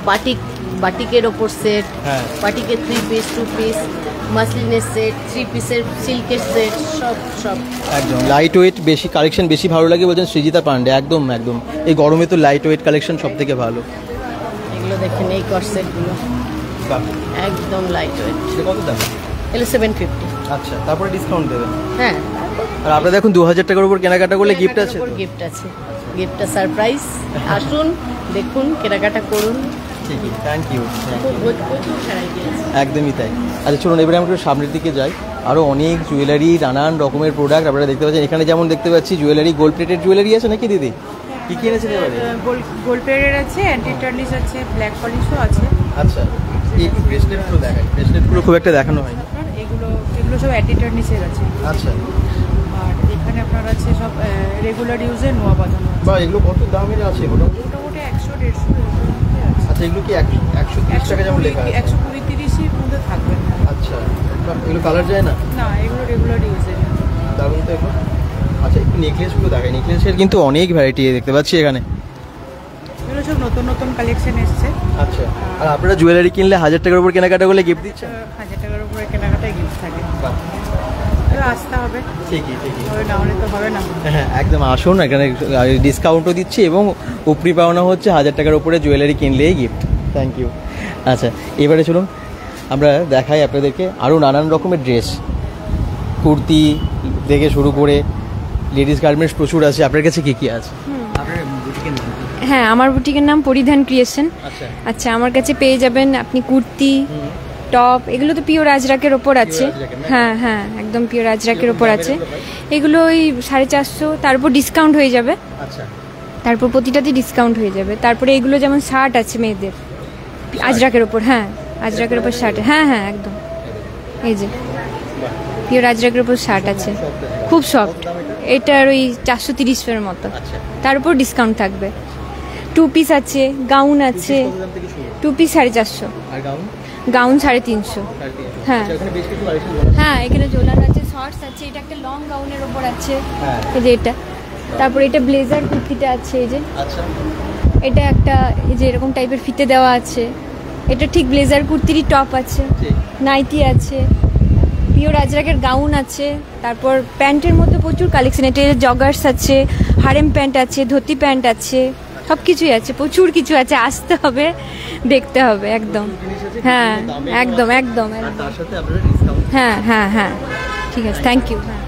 বাটিকের ওপর সেট, হ্যাঁ। বাটিকের 3 পিস 2 পিস, মাসলিনের সেট, 3 পিসের সিল্কের সেট, সব একদম লাইট ওয়েট বেশি কালেকশন বেশি ভালো লাগে বলছেন সৃজিতা পান্ডে। একদম একদম, এই গরমে তো লাইট ওয়েট কালেকশন সব থেকে ভালো। এগুলো দেখেন, এই কটসেটগুলো বাহ, একদম লাইট ওয়েট। এটা কত দাম? এগুলো 750। আচ্ছা, তারপরে ডিসকাউন্ট দেবেন। হ্যাঁ, আর আপনারা দেখুন 2000 টাকার উপর কেনাকাটা করলে গিফট আছে তো? গিফট আছে, গিফটটা সারপ্রাইজ। আসুন দেখুন, কেনাকাটা করুন, ঠিকই, থ্যাংক ইউ। প্রচুর ভ্যারাইটি আছে। একদমই তাই। আচ্ছা চলুন এবারে আমরা একটু সামনের দিকে যাই। আরও অনেক জুয়েলারি, নানান রকমের প্রোডাক্ট আপনারা দেখতে পাচ্ছেন। এখানে যেমন দেখতে পাচ্ছি জুয়েলারি, গোল্ড প্লেটেড জুয়েলারি আছে নাকি দিদি? কী কী এনেছেন এবারে? গোল্ড প্লেটের আছে, অ্যান্টি টার্নিশ আছে, ব্ল্যাক পলিশও আছে। আচ্ছা, এই ব্রেসলেটগুলো দেখাই, ব্রেসলেটগুলো খুব একটা দেখানো হয়নি। এগুলো সব অ্যান্টি টার্নিশের আছে। আচ্ছা, আর এখানে আপনার আছে সব রেগুলার ইউজের নোয়া বাঁধানো আছে। বা এগুলো কত দামের আছে মোটামুটি? মোটামুটি 100-150 এর মধ্যে আছে। আচ্ছা এগুলো কি 130 টাকা যেমন লেখা আছে? 120-30 মধ্যে থাকবে না। আচ্ছা এগুলো কালার যায় না? না, এগুলো রেগুলার ইউজের। দারুণ তো এগুলো। আচ্ছা একটু নেকলেসগুলো দেখাই, নেকলেসের কিন্তু অনেক ভ্যারাইটি দেখতে পাচ্ছি এখানে। এগুলো সব নতুন নতুন কালেকশন এসছে। আচ্ছা আর আপনারা জুয়েলারি কিনলে 1000 টাকার উপর কেনাকাটা করলে গিফট দিচ্ছেন? 1000 টাকার উপরে কেনাকাটায় গিফট থাকে। আসতে হবে, ঠিকই না হলে তো হবে না। হ্যাঁ একদম আসুন, এখানে ডিসকাউন্টও দিচ্ছি এবং উপরি পাওনা হচ্ছে 1000 টাকার উপরে জুয়েলারি কিনলেই গিফট। Thank you. আচ্ছা এবারে চলুন আমরা দেখাই আপনাদেরকে আরও নানান রকমের ড্রেস, কুর্তি থেকে শুরু করে লেডিস গার্মেন্টস প্রচুর আছে। আপনার কাছে কী কী আছে? হ্যাঁ, আমার বুটিকের নাম পরিধান ক্রিয়েশন। আচ্ছা, আমার কাছে পেয়ে যাবেন আপনি কুর্তি, টপ, এগুলো তো পিওর আজরাকের ওপর আছে। হ্যাঁ হ্যাঁ, একদম পিওর আজরাকের ওপর আছে। এগুলো ওই 450, তারপর ডিসকাউন্ট হয়ে যাবে। তারপর প্রতিটাতে ডিসকাউন্ট হয়ে যাবে। তারপরে এগুলো যেমন শার্ট আছে মেয়েদের আজরাকের ওপর। হ্যাঁ, আজরাকের ওপর শার্ট। হ্যাঁ হ্যাঁ একদম, এই যে পিওর আজরাকের ওপর শার্ট আছে, খুব সফট। এটার ওই 430 মতো, তার উপর ডিসকাউন্ট থাকবে। 2 পিস আছে, গাউন আছে। 2 পিস 450, গাউন 350। হ্যাঁ হ্যাঁ, এখানে ঝোলানো আছে, শর্টস আছে। এটা একটা লং গাউনের ওপর আছে, এই যে এটা। তারপর এটা ব্লেজার কুর্তিটা আছে, এই যে এটা একটা এই যে এরকম টাইপের ফিতে দেওয়া আছে। এটা ঠিক ব্লেজার কুর্তিরই টপ আছে, নাইটি আছে, পিওর আজরাকের গাউন আছে। তারপর প্যান্টের মধ্যে প্রচুর কালেকশন। এটা জগার্স আছে, হারেম প্যান্ট আছে, ধুতি প্যান্ট আছে, সব কিছুই আছে, প্রচুর কিছু আছে। আসতে হবে, দেখতে হবে একদম। হ্যাঁ একদম একদম। হ্যাঁ হ্যাঁ হ্যাঁ, ঠিক আছে, থ্যাংক ইউ। হ্যাঁ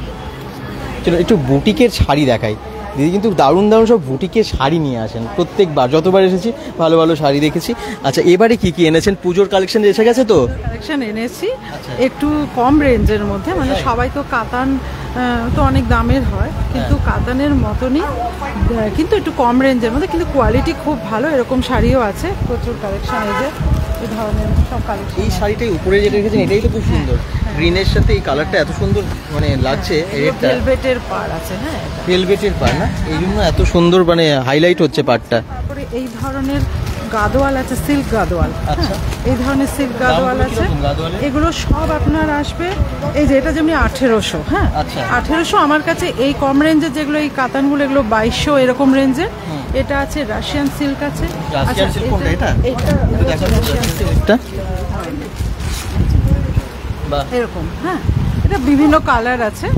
চলো একটু বুটিকের শাড়ি দেখাই। দিদি কিন্তু দারুণ দারুণ সব বুটিকের শাড়ি নিয়ে আসেন প্রত্যেকবার, যতবার এসেছি ভালো ভালো শাড়ি দেখেছি। আচ্ছা এবারে কি কি এনেছেন? পুজোর কালেকশন এসে গেছে তো? কালেকশন এনেছি একটু কম রেঞ্জের মধ্যে, মানে সবাই তো কাতান তো অনেক দামের হয়, কিন্তু কাতানের মতনই কিন্তু একটু কম রেঞ্জের মধ্যে, কিন্তু কোয়ালিটি খুব ভালো। এরকম শাড়িও আছে, প্রচুর কালেকশন। এই ধরনের সব কালেকশন। এই শাড়িটাই উপরে যেটা রেখেছেন এটাই তো খুব সুন্দর, গ্রিনের সাথে এই কালারটা এত সুন্দর মানে লাগছে। ভেলভেটের পাড় আছে। হ্যাঁ, ভেলভেটের পাড় না, এই জন্য এত সুন্দর মানে হাইলাইট হচ্ছে পাড়টা। তারপরে এই ধরনের গাদোয়াল আছে, সিল্ক গাদোয়াল। আচ্ছা, এই ধরনের সিল্ক গাদোয়াল আছে। এগুলো সব আপনার আসবে, এই যে এটা যেমনি 1800। হ্যাঁ, 1800। আমার কাছে এই কম রেঞ্জের যেগুলো এই কাতানগুলো, এগুলো 2200 এরকম রেঞ্জের। এটা আছে রাশিয়ান সিল্ক আছে। এরকম। হ্যাঁ, এটা বিভিন্ন কালার আছে।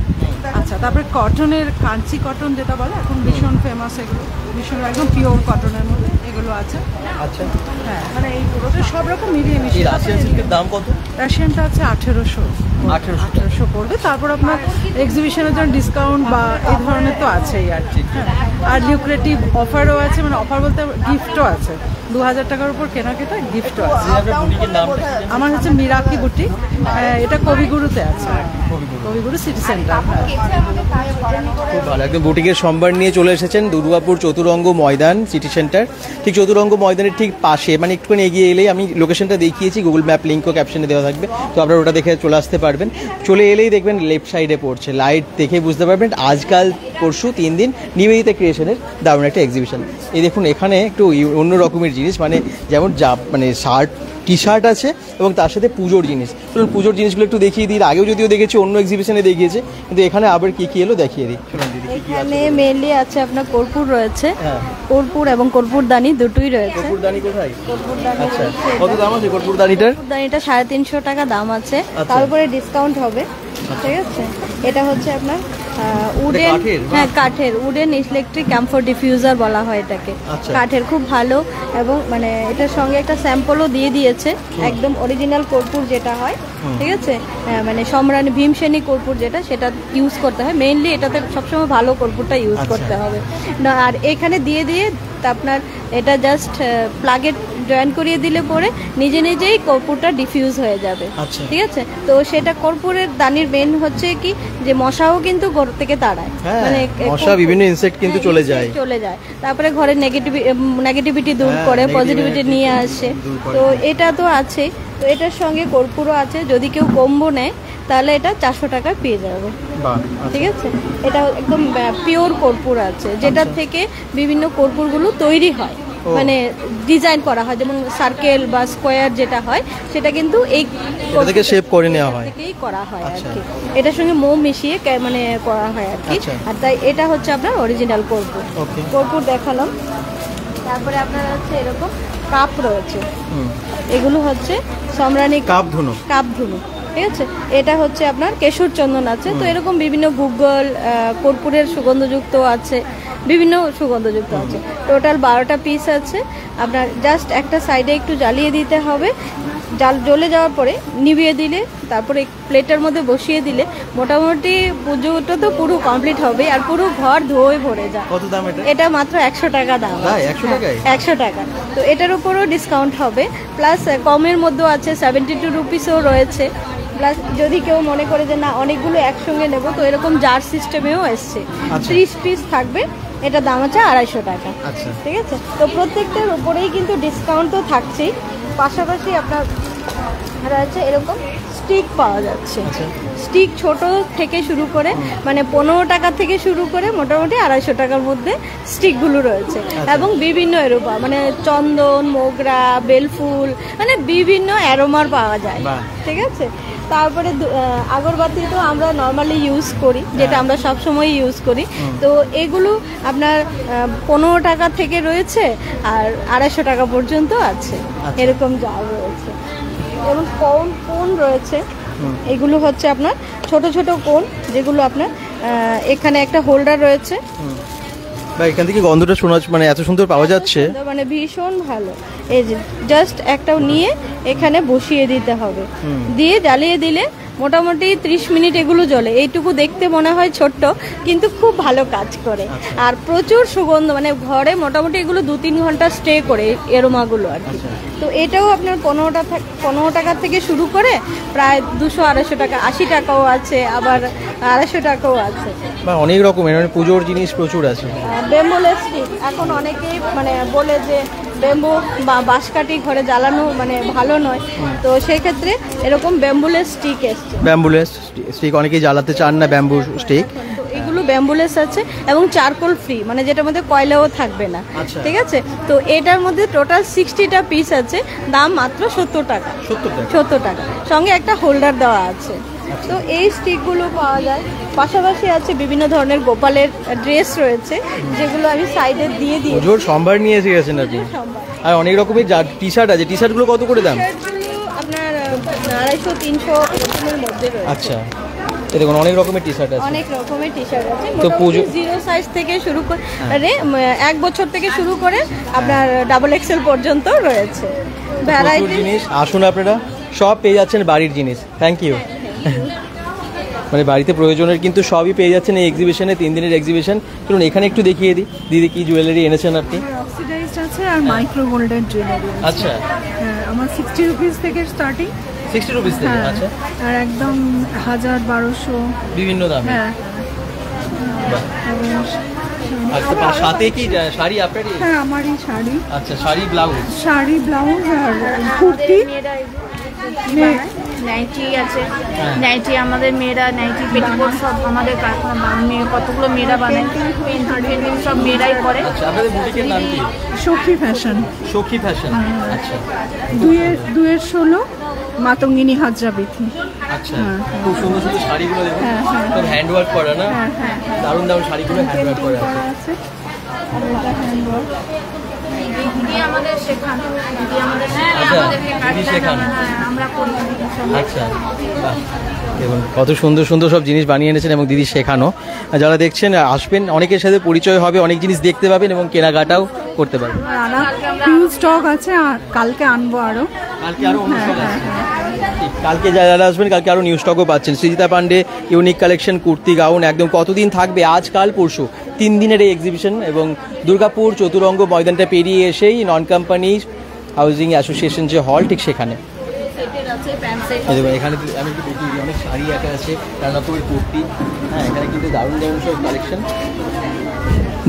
আচ্ছা, তারপরে কটনের, কাঞ্চি কটন যেটা বলে এখন ভীষণ ফেমাস, এগুলো ভীষণ একদম পিওর কটনের মধ্যে এগুলো আছে। আচ্ছা, হ্যাঁ, মানে এই পুরোটা সব রকম মিলিয়ে মিশিয়ে। রাশিয়ান সিল্কের দাম কত? রাশিয়ানটা আছে 1800 পড়বে। তারপর আপনার এক্সিবিশনের জন্য ডিসকাউন্ট বা এই ধরনের তো আছেই আর কি। আর লিউক্রেটিভ অফারও আছে, মানে অফার বলতে গিফটও আছে। 2000 টাকার উপর কেনাকাটা গিফটও আছে। আমার হচ্ছে মিরাকি বুটিক, এটা কবিগুরুতে আছে, কবিগুরু সিটি সেন্টার। খুব ভালো, একদম বুটিকের সম্ভার নিয়ে চলে এসেছেন দুর্গাপুর চতুরঙ্গ ময়দান সিটি সেন্টার। ঠিক চতুরঙ্গ ময়দানের ঠিক পাশে, মানে একটুখানি এগিয়ে এলেই, আমি লোকেশনটা দেখিয়েছি, গুগল ম্যাপ লিঙ্কও ক্যাপশনে দেওয়া থাকবে, তো আপনারা ওটা দেখে চলে আসতে পারবেন। চলে এলেই দেখবেন লেফট সাইডে পড়ছে, লাইট দেখে বুঝতে পারবেন আজকাল পরশু 3 দিন নিবেদিতা ক্রিয়েশনের দারুণ একটা এক্সিবিশন। এই দেখুন এখানে একটু অন্য রকমের জিনিস, মানে যেমন মানে শার্ট, টি শার্ট আছে এবং তার সাথে পুজোর জিনিস। চলুন পুজোর জিনিসগুলো একটু দেখিয়ে দিই। আগেও যদিও দেখেছি, অন্য এক্সিবিশনে দেখিয়েছে, কিন্তু এখানে আবার কি কি এলো দেখিয়ে দিই। এখানে মেনলি আছে আপনার কর্পূর রয়েছে, কর্পূর এবং কর্পূরদানি দুটোই রয়েছে। কর্পূরদানি কোথায়? আচ্ছা, কত দাম আছে কর্পূরদানিটার? কর্পূরদানিটা 350 টাকা দাম আছে, তার উপরে ডিসকাউন্ট হবে। ঠিক আছে, এটা হচ্ছে আপনার উডেন, হ্যাঁ কাঠের, উডেন ইলেকট্রিক ক্যাম্ফর ডিফিউজার বলা হয় এটাকে। কাঠের, খুব ভালো। এবং মানে এটার সঙ্গে একটা স্যাম্পলও দিয়ে দিয়েছে, একদম অরিজিনাল কর্পূর যেটা হয়। ঠিক আছে, মানে সম্রানী ভীমসেনী কর্পূর যেটা, সেটা ইউজ করতে হয় মেইনলি। এটাতে সবসময় ভালো কর্পূরটা ইউজ করতে হবে না। আর এখানে দিয়ে আপনার এটা জাস্ট প্লাগে জয়েন করিয়ে দিলে পরে নিজে নিজেই কর্পূরটা ডিফিউজ হয়ে যাবে। ঠিক আছে, তো সেটা কর্পূরের দানির মেন হচ্ছে কি, যে মশাও কিন্তু ঘর থেকে তাড়ায়, মানে মশা, বিভিন্ন ইনসেক্ট কিন্তু চলে যায়। তারপরে ঘরের নেগেটিভিটি দূর করে, পজিটিভিটি নিয়ে আসে। তো এটা তো আছে, তো এটার সঙ্গে কর্পূরও আছে। যদি কেউ কম্বো নেয় তাহলে এটা 400 টাকা পেয়ে যাবে। ঠিক আছে, এটা একদম পিওর কর্পূর আছে, যেটা থেকে বিভিন্ন কর্পূরগুলো তৈরি হয়। মানে ডিজাইন করা হয়, যেমন সার্কেল বা স্কোয়ার যেটা হয় সেটা কিন্তু এই এটা থেকে শেপ করে নেওয়া হয়, থেকেই করা হয় আর কি। এটার সঙ্গে মোম মিশিয়ে মানে করা হয় আর কি। আর তাই এটা হচ্ছে আপনার অরিজিনাল কর্পূর। কর্পূর দেখালাম। তারপরে আপনার হচ্ছে এরকম কাপ রয়েছে, এগুলো হচ্ছে সম্রানী কাপ ধুনো। ঠিক আছে, এটা হচ্ছে আপনার কেশর চন্দন আছে। তো এরকম বিভিন্ন গুগল কর্পূরের সুগন্ধযুক্ত আছে, বিভিন্ন সুগন্ধযুক্ত আছে। টোটাল 12টা পিস আছে। আপনার জাস্ট একটা সাইডে একটু জ্বালিয়ে দিতে হবে, জ্বলে যাওয়ার পরে নিভিয়ে দিলে, তারপরে প্লেটের মধ্যে বসিয়ে দিলে মোটামুটি পুজোটা তো পুরো কমপ্লিট হবে আর পুরো ঘর ধোয়ে ভরে যায়। কত দাম এটা? এটা মাত্র 100 টাকা দাম। 100 টাকা। তো এটার উপরও ডিসকাউন্ট হবে, প্লাস কমের মধ্যেও আছে, 72 রুপিসও রয়েছে। প্লাস যদি কেউ মনে করে যে না অনেকগুলো একসঙ্গে নেব, তো এরকম জার সিস্টেমেও এসছে। 30 পিস থাকবে, এটা দাম আছে 250 টাকা। ঠিক আছে, তো প্রত্যেকটার উপরেই কিন্তু ডিসকাউন্ট তো থাকছেই, পাশাপাশি আপনার আছে এরকম স্টিক পাওয়া যাচ্ছে। স্টিক ছোট থেকে শুরু করে মানে 15 টাকা থেকে শুরু করে মোটামুটি 250 টাকার মধ্যে স্টিকগুলো রয়েছে। এবং বিভিন্ন এরোপা মানে চন্দন, মোগরা, বেলফুল, মানে বিভিন্ন অ্যারোমার পাওয়া যায়। ঠিক আছে, তারপরে আগরবাতি তো আমরা নর্মালি ইউজ করি, যেটা আমরা সবসময় ইউজ করি। তো এগুলো আপনার 15 টাকা থেকে রয়েছে আর 250 টাকা পর্যন্ত আছে, এরকম যা রয়েছে। এবং কোন রয়েছে, এগুলো হচ্ছে আপনার ছোট ছোট কোন, যেগুলো আপনার এখানে একটা হোল্ডার রয়েছে। এখান থেকে গন্ধটা শোনা মানে এত সুন্দর পাওয়া যাচ্ছে, মানে ভীষণ ভালো। এই যে জাস্ট একটা নিয়ে এখানে বসিয়ে দিতে হবে, দিয়ে জ্বালিয়ে দিলে মোটামুটি 30 মিনিট এগুলো জ্বলে। এইটুকু দেখতে মনে হয় ছোট্ট, কিন্তু খুব ভালো কাজ করে আর প্রচুর সুগন্ধ, মানে ঘরে মোটামুটি এগুলো 2-3 ঘন্টা স্টে করে এরোমাগুলো আর কি। তো এটাও আপনার 15 টাকা থেকে শুরু করে প্রায় 200-250 টাকা, 80 টাকাও আছে, আবার 250 টাকাও আছে। অনেক রকমের মানে পুজোর জিনিস প্রচুর আছে। ব্যাম্বুলের স্টিক এখন অনেকেই মানে বলে যে ব্যাম্বু বা বাঁশকাঠি ঘরে জ্বালানো মানে ভালো নয়, তো সেই ক্ষেত্রে এরকম ব্যাম্বুলের স্টিক এসছে। ব্যাম্বুলের স্টিক অনেকেই জ্বালাতে চান না, ব্যাম্বু স্টিক। এগুলো ব্যাম্বুলেস আছে এবং চারকোল ফ্রি, মানে যেটার মধ্যে কয়লাও থাকবে না। ঠিক আছে, তো এটার মধ্যে টোটাল 60টা পিস আছে, দাম মাত্র 70 টাকা। 70 টাকা, সঙ্গে একটা হোল্ডার দেওয়া আছে। তো এই স্টিকগুলো পাওয়া যায়। পাশাপাশি আছে বিভিন্ন ধরনের গোপালের ড্রেস রয়েছে, যেগুলো আমি সাইডে দিয়ে দিই। পুজোর সম্ভার নিয়ে এসে গেছেন আপনি। আর অনেক রকমের টি শার্ট আছে, টি শার্টগুলো কত করে দাম? আপনার 250-300 এর মধ্যে রয়েছে। আচ্ছা, দেখুন অনেক রকমের টি শার্ট আছে, অনেক রকমের টি শার্ট আছে। তো পুজো 0 সাইজ থেকে শুরু করে 1 বছর থেকে শুরু করে আপনার ডাবল এক্সেল পর্যন্ত রয়েছে ভ্যারাইটি জিনিস। আসুন আপনারা সব পেয়ে যাচ্ছেন বাড়ির জিনিস। Thank you. মানে বাড়িতে প্রয়োজনের কিন্তু সবই পেয়ে যাচ্ছেন এই এক্সিবিশনে, 3 দিনের এক্সিবিশন। চলুন এখানে একটু দেখিয়ে দিই দিদি কি জুয়েলারি এনেছেন আপনি। অক্সিডাইজড আছে আর মাইক্রো গোল্ডের জুয়েলারি। আচ্ছা, হ্যাঁ, আমার 60 রুপিস থেকে স্টার্টিং। 60 রুপিস থেকে? আচ্ছা, আর একদম 1000-1200 বিভিন্ন দাম। হ্যাঁ, আচ্ছা, সাথে কি শাড়ি আপনারই? হ্যাঁ, আমারই শাড়ি। আচ্ছা, শাড়ি ব্লাউজ আর কুর্তি, নাইটি আছে। নাইটি আমাদের মেয়েরা নাইটি পেটিকোট সব আমাদের কতগুলো মেয়েরা বানায়, পেন্টিং সব মেয়েরাই করে। আচ্ছা, আপনাদের বুটিকের নাম কি? সখী ফ্যাশন। সখী ফ্যাশন। আচ্ছা, 2-16 মাতঙ্গিনী হাজরা বিথি। আচ্ছা, খুব সুন্দর সুন্দর শাড়িগুলো দেখুন, সব হ্যান্ডওয়ার্ক করা না? দারুণ দারুণ শাড়িগুলো হ্যান্ডওয়ার্ক করা আছে। দিদি আমাদের শেখানো, দিদি আমাদের শেখানো, আমরা করি। আচ্ছা, দেখুন কত সুন্দর সুন্দর সব জিনিস বানিয়ে এনেছেন এবং দিদি শেখানো। যারা দেখছেন আসবেন, অনেকের সাথে পরিচয় হবে, অনেক জিনিস দেখতে পাবেন এবং কেনাকাটাও করতে পারবেন। হিউজ স্টক আছে, আর কালকে আনবো আরো। কালকে যারা আসবেন কালকে আরো নিউ স্টকও পাচ্ছেন। Srijita Pandey unique collection kurti gown একদম কতদিন থাকবে, আজ কাল পরশু 3 দিনের এই এক্সিবিশন। এবং দুর্গাপুর চতুরঙ্গ ময়দানটা পেরিয়ে এসেই নন কোম্পানি হাউজিং অ্যাসোসিয়েশন যে হল, ঠিক সেখানে। এখানে আমি একটু দেখি, অনেক শাড়ি একা আছে, রান্নাপুরের কুর্তি। হ্যাঁ, এখানে কিন্তু দারুণ দারুণ সব কালেকশন,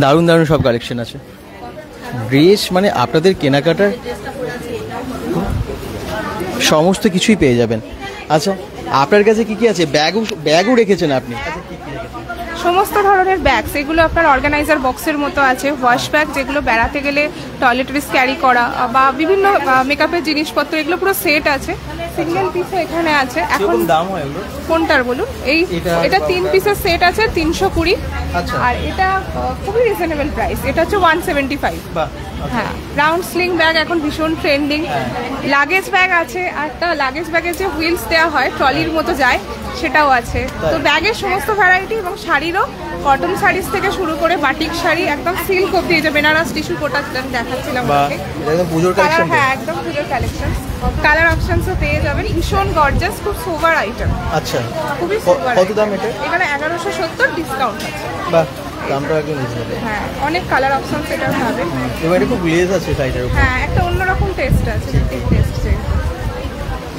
দারুণ দারুণ সব কালেকশন আছে। ড্রেস মানে আপনাদের কেনাকাটার সমস্ত কিছুই পেয়ে যাবেন। আচ্ছা, আপনার কাছে কি কি আছে? ব্যাগও রেখেছেন আপনি? সমস্ত ধরনের ব্যাগস, এগুলো আপনার অর্গানাইজার বক্সের মতো আছে, ওয়াশ ব্যাগ যেগুলো বেড়াতে গেলে টয়লেটরিজ ক্যারি করা বা বিভিন্ন মেকআপের জিনিসপত্র, এগুলো পুরো সেট আছে। সিঙ্গেল পিসও এখানে আছে। এখন দাম হয় এগুলো কোনটার বলুন? এটা 3 পিসের সেট আছে 320। আচ্ছা। আর এটা খুবই রিজনেবল প্রাইস, এটা হচ্ছে 175। বাহ। হ্যাঁ, রাউন্ড স্লিং ব্যাগ এখন ভীষণ ট্রেন্ডিং। লাগেজ ব্যাগ আছে, একটা লাগেজ ব্যাগে যে হুইলস দেওয়া হয় ট্রলির মতো যায়, সেটাও আছে। তো ব্যাগের সমস্ত ভ্যারাইটি, এবং শাড়িরও কটন শাড়িজ থেকে শুরু করে বাটিক শাড়ি, একদম সিল্ক অব্দি, যে বেনারস টিস্যু কোটা দেখাচ্ছিলাম। হ্যাঁ, একদম পুজোর কালেকশন। কালার অপশনসও পেয়ে যাবেন, ভীষণ গর্জাস, খুব সোবার আইটেম। আচ্ছা, খুবই সোবার। কত দাম এটা? এখানে 1170 ডিসকাউন্ট আছে। বাহ, দামটা একদম রিজনেবল। হ্যাঁ, অনেক কালার অপশনস এটা পাবেন। এবং এটা খুব গ্লেজ আছে সাইডের উপর। হ্যাঁ, একটা অন্যরকম টেস্ট আছে, টেস্ট।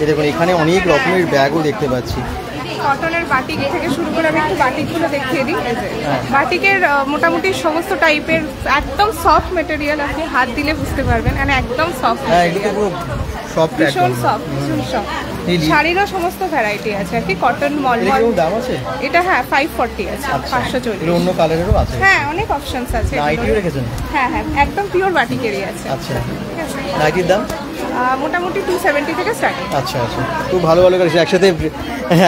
এই দেখুন এখানে অনেক রকমের ব্যাগও দেখতে পাচ্ছি। কটনের বাটিক থেকে শুরু করে আমি একটু বাটিকগুলো দেখিয়ে দিই। বাটিকের মোটামুটি সমস্ত টাইপের, একদম সফট মেটেরিয়াল, আপনি হাত দিলে বুঝতে পারবেন, মানে একদম সফট। হ্যাঁ, এটা পুরো সফট, ভীষণ সফট, ভীষণ সফট। শাড়িরও সমস্ত ভ্যারাইটি আছে আর কি, কটন মলমল। দাম আছে এটা? হ্যাঁ, 540 আছে, 540। অন্য কালারেরও আছে? হ্যাঁ, অনেক অপশনস আছে। নাইটিও রেখেছেন? হ্যাঁ, একদম পিওর বাটিকেরই আছে। আচ্ছা, নাইটির দাম মোটামুটি 270 থেকে স্টার্টিং। আচ্ছা, খুব ভালো কালেকশন।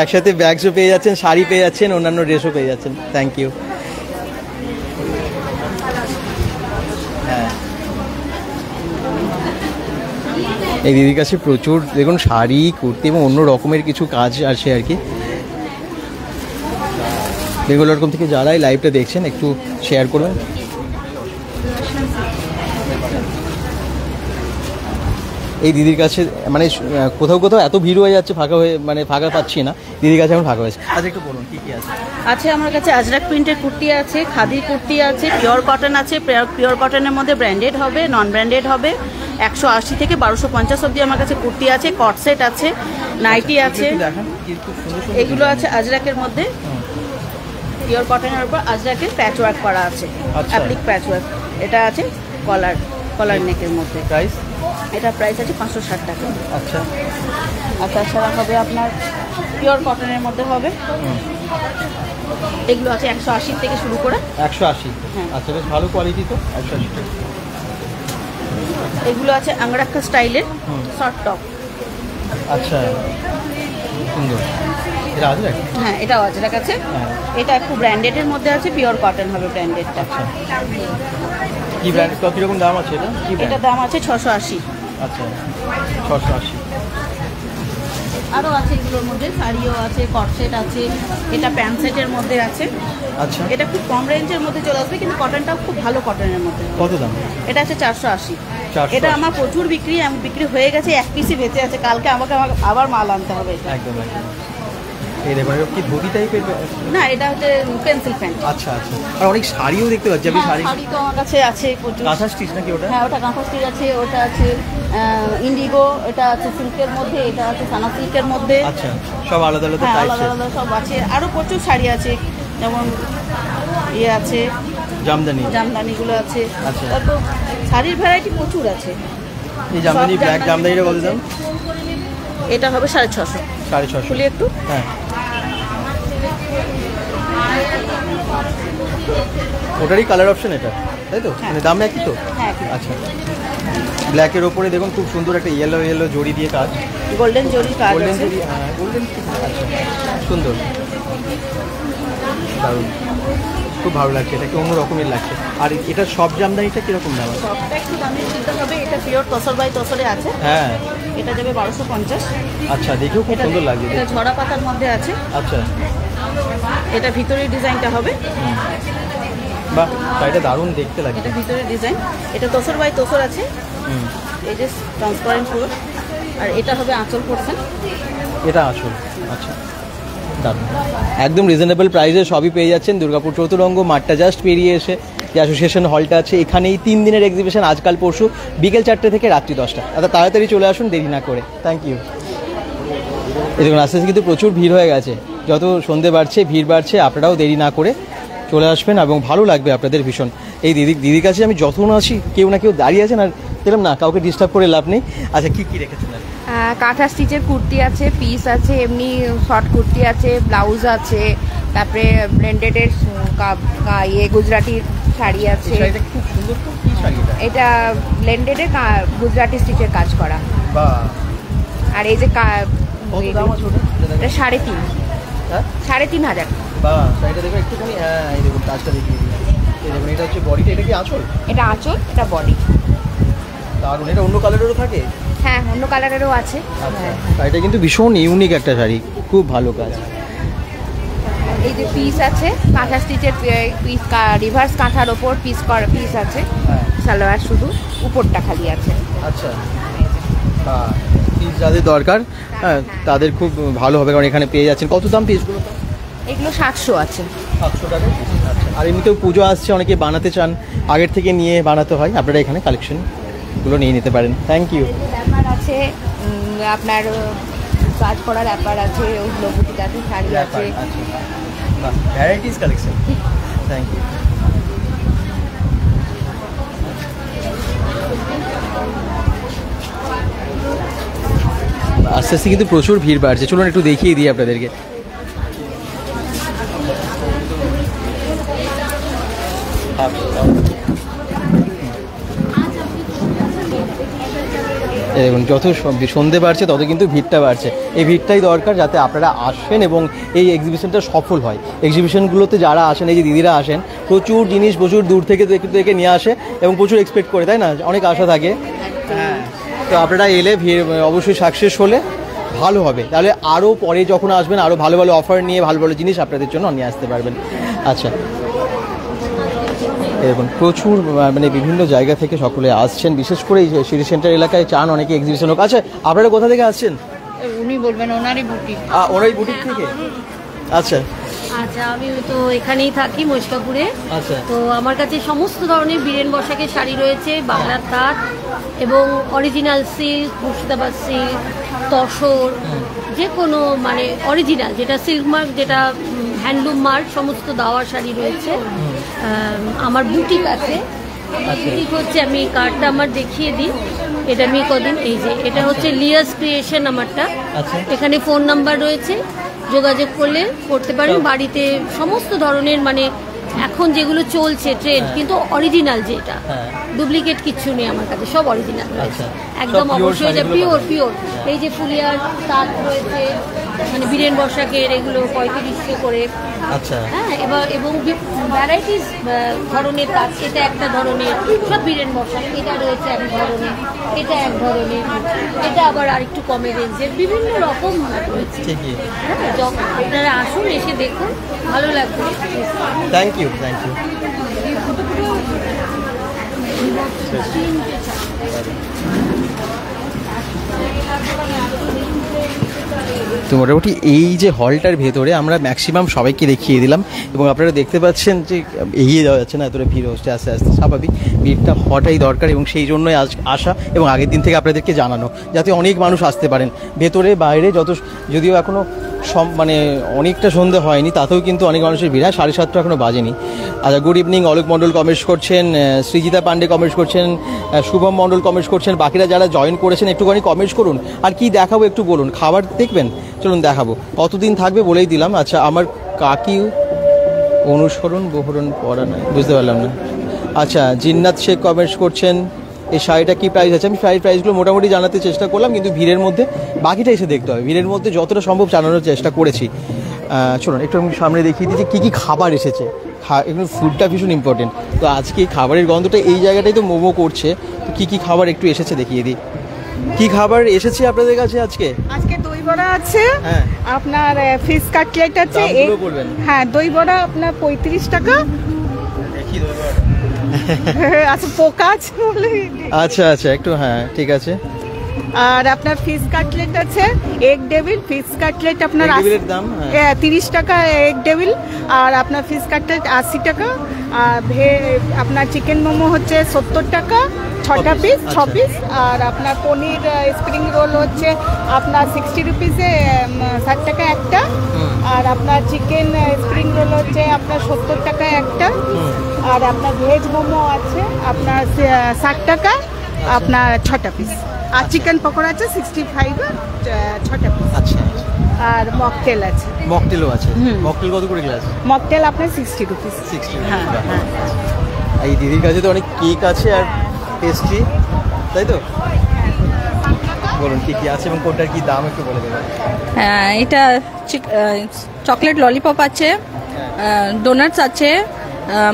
একসাথে ব্যাগসও পেয়ে যাচ্ছেন, শাড়ি পেয়ে যাচ্ছেন, অন্যান্য ড্রেসও পেয়ে যাচ্ছেন। Thank you. হ্যাঁ, এই দিদির কাছে প্রচুর দেখুন শাড়ি, কুর্তি এবং অন্য রকমের কিছু কাজ আছে আর কি। বেঙ্গল.com থেকে যারা এই লাইভটা দেখছেন একটু শেয়ার করবেন। এই দিদির কাছে মানে কোথাও এত ভিড় হয়ে যাচ্ছে, ফাঁকা পাচ্ছি না। দিদির কাছে এখন ফাঁকা হয়েছে। আচ্ছা, একটু বলুন কি আছে? আছে আমার কাছে আজরাক প্রিন্টের কুর্তি আছে, খাদির কুর্তি আছে, পিওর কটন আছে। পিওর কটনের মধ্যে ব্র্যান্ডেড হবে, নন ব্র্যান্ডেড হবে। 180 থেকে 1250 অবধি আমার কাছে কুর্তি আছে, কট সেট আছে, নাইটি আছে। এগুলো আছে আজরাকের মধ্যে, পিওর কটনের উপর আজরাকের প্যাচ ওয়ার্ক করা আছে, অ্যাপ্লিক প্যাচ ওয়ার্ক। এটা আছে কলার নেকের মধ্যে। প্রাইস? এটা প্রাইস আছে 560 টাকা। আচ্ছা। আর তাছাড়া হবে আপনার পিওর কটনের মধ্যে হবে, এগুলো আছে 180 থেকে শুরু করে। 180? আচ্ছা, বেশ ভালো কোয়ালিটি তো। 180 টাকা। এগুলো আছে আংরাক্কা স্টাইলের শর্ট টপ। আচ্ছা, সুন্দর। এটা আজরাক? হ্যাঁ, এটাও আজরাক আছে। এটা একটু ব্র্যান্ডেডের মধ্যে আছে, পিওর কটন হবে ব্র্যান্ডেডটা। কি ব্র্যান্ড, কীরকম দাম আছে এটা? এটা দাম আছে 680। আচ্ছা, 680। আরও আছে এগুলোর মধ্যে, শাড়িও আছে, কট সেট আছে, এটা প্যান্ট সেটের মধ্যে আছে। আচ্ছা, এটা খুব কম রেঞ্জের মধ্যে চলে আসবে, কিন্তু কটনটাও খুব ভালো কটনের মধ্যে। কত দাম? এটা আছে 480। এটা আমার প্রচুর বিক্রি হয়ে গেছে, এক পিসই বেঁচে আছে। কালকে আমাকে আবার মাল আনতে হবে। একদম। এই দেখুন, এটা কি ধুতি টাইপের? না, এটা হচ্ছে পেন্সিল প্যান্ট। আচ্ছা, আর অনেক শাড়িও দেখতে পাচ্ছি আমি। শাড়ি তো আমার কাছে আছে প্রচুর। কাঁথা স্টিচ নাকি ওটা? হ্যাঁ, ওটা কাঁথা স্টিচ আছে, ওটা আছে ইন্ডিগো, এটা আছে সিল্কের মধ্যে, এটা আছে সানা সিল্কের মধ্যে। আচ্ছা, সব আলাদা আলাদা টাইপ। আলাদা আলাদা সব আছে। আরো প্রচুর শাড়ি আছে, যেমন আছে জামদানিগুলো আছে। আচ্ছা, তারপর শাড়ির ভ্যারাইটি প্রচুর আছে। এই জামদানি, ব্ল্যাক জামদানিটা কত দাম? এটা হবে 650। 650 খুলি একটু। হ্যাঁ, ওটারই কালার অপশন এটা, তাই তো? মানে দাম একই তো? আচ্ছা, ব্ল্যাকের ওপরে দেখুন খুব সুন্দর একটা ইয়েলো জড়ি দিয়ে কাজ, গোল্ডেন জড়ি কাজ। গোল্ডেন জড়ি, হ্যাঁ, গোল্ডেন। আচ্ছা, সুন্দর, দারুণ, খুব ভালো লাগছে। এটা কি অন্য রকমের লাগছে। আর এটা সব জামদানিটা কিরকম দাম? সবটা একটু দামে কিনতে হবে। এটা পিওর তসর বাই তসরে আছে। হ্যাঁ, এটা যাবে 1250। আচ্ছা, দেখেও খুব সুন্দর লাগছে। এটা ঝরা পাতার মধ্যে আছে। আচ্ছা, এটা ভিতরের ডিজাইনটা হবে। বাহ, এটা দারুণ দেখতে লাগে। এটা ভিতরের ডিজাইন, এটা তসর বাই তসর আছে। এই যে ট্রান্সপারেন্ট পুরো। আর এটা হবে আঁচল পোরশন। এটা আঁচল। আচ্ছা, দারুণ, একদম রিজনেবল প্রাইসে সবই পেয়ে যাচ্ছেন। দুর্গাপুর চতুরঙ্গ মাঠটা জাস্ট পেরিয়ে এসে যে অ্যাসোসিয়েশন হলটা আছে, এখানেই 3 দিনের এক্সিবিশন, আজকাল পরশু বিকেল 4টে থেকে রাত্রি 10টা। তাড়াতাড়ি চলে আসুন, দেরি না করে। Thank you. এই দেখুন, আস্তে আস্তে কিন্তু প্রচুর ভিড় হয়ে গেছে। যত সন্ধে বাড়ছে ভিড় বাড়ছে, আপনারাও দেরি না করে চলে আসবেন এবং ভালো লাগবে আপনাদের ভীষণ। এই দিদির কাছে আমি যত না আছি, কেউ না কেউ দাঁড়িয়ে আছেন, আর পেলাম না, কাউকে ডিস্টার্ব করে লাভ নেই। আচ্ছা, কি রেখেছেন? কাঁথা স্টিচের কুর্তি আছে, পিস আছে, এমনি শর্ট কুর্তি আছে, ব্লাউজ আছে, তারপরে ব্লেন্ডেডের ইয়ে গুজরাটি শাড়ি আছে। খুব সুন্দর। কি শাড়ি এটা ব্লেন্ডেডের গুজরাটি স্টিচের কাজ করা। আর এই যে এটা 3.5 3,500। শাড়িটা দেখো একটুখানি। হ্যাঁ, এই দেখুন কাজটা দেখিয়ে দিই। এই দেখুন এটা হচ্ছে বডিটা, এটা কি আঁচল? এটা আঁচল, এটা বডি। দারুণ। এটা অন্য কালারেরও থাকে? হ্যাঁ, অন্য কালারেরও আছে। শাড়িটা কিন্তু ভীষণ ইউনিক একটা শাড়ি, খুব ভালো কাজ। এই যে পিস আছে কাঁথা স্টিচের পিস, রিভার্স কাঁথার ওপর পিস আছে। সালোয়ার শুধু উপরটা খালি আছে। আচ্ছা, পিস যাদের দরকার হ্যাঁ তাদের খুব ভালো হবে, কারণ এখানে পেয়ে যাচ্ছেন। কত দাম পিসগুলো? এগুলো 700 আছে। 700 টাকা। আচ্ছা, আর এমনিতেও পুজো আসছে, অনেকে বানাতে চান, আগের থেকে নিয়ে বানাতে হয়, আপনারা এখানে কালেকশনগুলো নিয়ে নিতে পারেন। Thank you. ব্যাপার আছে আপনার কাজ করার ব্যাপার আছে, ওগুলো বুটিকাটি শাড়ি আছে। Varieties collection. Thank you. আস্তে আস্তে কিন্তু প্রচুর ভিড় বাড়ছে, চলুন একটু দেখিয়ে দিই আপনাদেরকে। দেখুন যত সন্ধে বাড়ছে তত কিন্তু ভিড়টা বাড়ছে। এই ভিড়টাই দরকার যাতে আপনারা আসেন এবং এই এক্সিবিশনটা সফল হয়। এক্সিবিশনগুলোতে যারা আসেন, এই যে দিদিরা আসেন, প্রচুর জিনিস প্রচুর দূর থেকে নিয়ে আসে এবং প্রচুর এক্সপেক্ট করে, তাই না? অনেক আশা থাকে। হ্যাঁ, তো আপনারা এলে ভিড় অবশ্যই সাকসেস হলে ভালো হবে, তাহলে আরও পরে যখন আসবেন আরও ভালো ভালো অফার নিয়ে ভালো ভালো জিনিস আপনাদের জন্য নিয়ে আসতে পারবেন। আচ্ছা, দেখুন প্রচুর মানে বিভিন্ন জায়গা থেকে সকলে আসছেন, বিশেষ করে এই সিটি সেন্টার এলাকায় চান অনেকে এক্সিবিশন হোক। আচ্ছা, আপনারা কোথা থেকে আসছেন? উনি বলবেন, ওনারই বুটিক। ওনারই বুটিক থেকে? আচ্ছা আচ্ছা, আমি তো এখানেই থাকি মহিষকাপুরে। আচ্ছা, তো আমার কাছে সমস্ত ধরনের বীরেন বসাকের শাড়ি রয়েছে, বাংলার তাঁত এবং original silk, Murshidabad silk, tussar, যে কোনো মানে অরিজিনাল যেটা সিল্ক মার্ক, যেটা হ্যান্ডলুম মার্ক, সমস্ত দাওয়ার শাড়ি রয়েছে। আমার বুটিক আছে। বুটিক হচ্ছে, আমি কার্ডটা আমার দেখিয়ে দিই, এটা আমি কদিন, এই যে এটা হচ্ছে লিয়াস ক্রিয়েশন আমারটা। এখানে ফোন নাম্বার রয়েছে, যোগাযোগ করলে করতে পারেন। বাড়িতে সমস্ত ধরনের মানে এখন যেগুলো চলছে ট্রেন্ড, কিন্তু অরিজিনাল যেটা, ডুপ্লিকেট কিচ্ছু নেই আমার কাছে, সব অরিজিনাল রয়েছে একদম। অবশ্যই এটা পিওর। এই যে ফুলিয়ার তাঁত রয়েছে, মানে বীরেন বসাকের, এগুলো 3500 করে। আচ্ছা, হ্যাঁ, এবং ভ্যারাইটিস ধরনের তাঁত। এটা একটা ধরনের, সব বীরেন বসাক। এটা রয়েছে এক ধরনের, এটা এক ধরনের, এটা আবার আরেকটু কমে রেঞ্জের, বিভিন্ন রকম রয়েছে। হ্যাঁ, আপনারা আসুন, এসে দেখুন, ভালো লাগবে। Thank you. Thank you. তো মোটামুটি এই যে হলটার ভেতরে আমরা ম্যাক্সিমাম সবাইকে দেখিয়ে দিলাম এবং আপনারা দেখতে পাচ্ছেন যে এগিয়ে যাওয়া যাচ্ছে না, এতটা ভিড় হচ্ছে আস্তে আস্তে। স্বাভাবিক, ভিড়টা হওয়াটাই দরকার এবং সেই জন্যই আসা এবং আগের দিন থেকে আপনাদেরকে জানানো, যাতে অনেক মানুষ আসতে পারেন ভেতরে বাইরে। যদিও এখনও মানে অনেকটা সন্ধে হয়নি, তাতেও কিন্তু অনেক মানুষের ভিড়। 7:30 এখনও বাজেনি। আচ্ছা, গুড ইভিনিং। অলোক মণ্ডল কমেন্টস করছেন, সৃজিতা পান্ডে কমেন্টস করছেন, শুভম মণ্ডল কমেন্টস করছেন। বাকিরা যারা জয়েন করেছেন একটুখানি কমেন্টস করুন। আর কি দেখাবো একটু বলুন। খাবার দেখবেন? চলুন দেখাবো। কতদিন থাকবে বলেই দিলাম। আচ্ছা, আমার কাকি অনুসরণ বহরণ পড়া নয়, বুঝতে পারলাম না। আচ্ছা, জিন্নাত শেখ কমেন্টস করছেন, এই শাড়িটা কী প্রাইস আছে? আমি শাড়ির প্রাইসগুলো মোটামুটি জানাতে চেষ্টা করলাম, কিন্তু ভিড়ের মধ্যে বাকিটা এসে দেখতে হবে। ভিড়ের মধ্যে যতটা সম্ভব জানানোর চেষ্টা করেছি। চলুন একটু আমি সামনে দেখিয়ে দিই যে কী কী খাবার এসেছে। এগুলো ফুডটা ভীষণ ইম্পর্টেন্ট। তো আজকে খাবারের গন্ধটা এই জায়গাটাই তো মোমো করছে। তো কী কী খাবার একটু এসেছে দেখিয়ে দিই। কি খাবার এসেছে আপনাদের কাছে আজকে? আজকে দই বড়া আছে, আপনার ফিশ কাটলেট আছে। হ্যাঁ, দই বড়া আপনার 35 টাকা। আচ্ছা, পোকা আছে বলে। আচ্ছা আচ্ছা, একটু হ্যাঁ ঠিক আছে। আর আপনার ফিশ কাটলেট আছে, এগ ডেভিল ফিশ কাটলেট আপনার 30 টাকা এগ ডেভিল। আর আপনার ফিশ কাটলেট 80 টাকা। আর আপনার চিকেন মোমো হচ্ছে 70 টাকা, 6টা পিস, 6 পিস। আর আপনার পনির স্প্রিং রোল হচ্ছে আপনার 60 রুপিসে 60 টাকা একটা। আর আপনার চিকেন স্প্রিং রোল হচ্ছে আপনার 70 টাকা একটা। আর আপনার ভেজ মোমো আছে আপনার 60 টাকা, আপনার 6টা পিস। আর চিকেন পকোড়া আছে 65 6টা পিস। আচ্ছা, আর মকটেল আছে। মকটেলও আছে। মকটেল কত করে গ্লাস? মকটেল আপনার 60 রুপিস। 60। হ্যাঁ হ্যাঁ। এই দিদির কাছে তো অনেক কেক আছে আর পেস্ট্রি, তাই তো? বলুন কি কি আছে এবং কোনটার কি দাম একটু বলে দেবেন। হ্যাঁ, এটা চকলেট ললিপপ আছে, ডোনাটস আছে,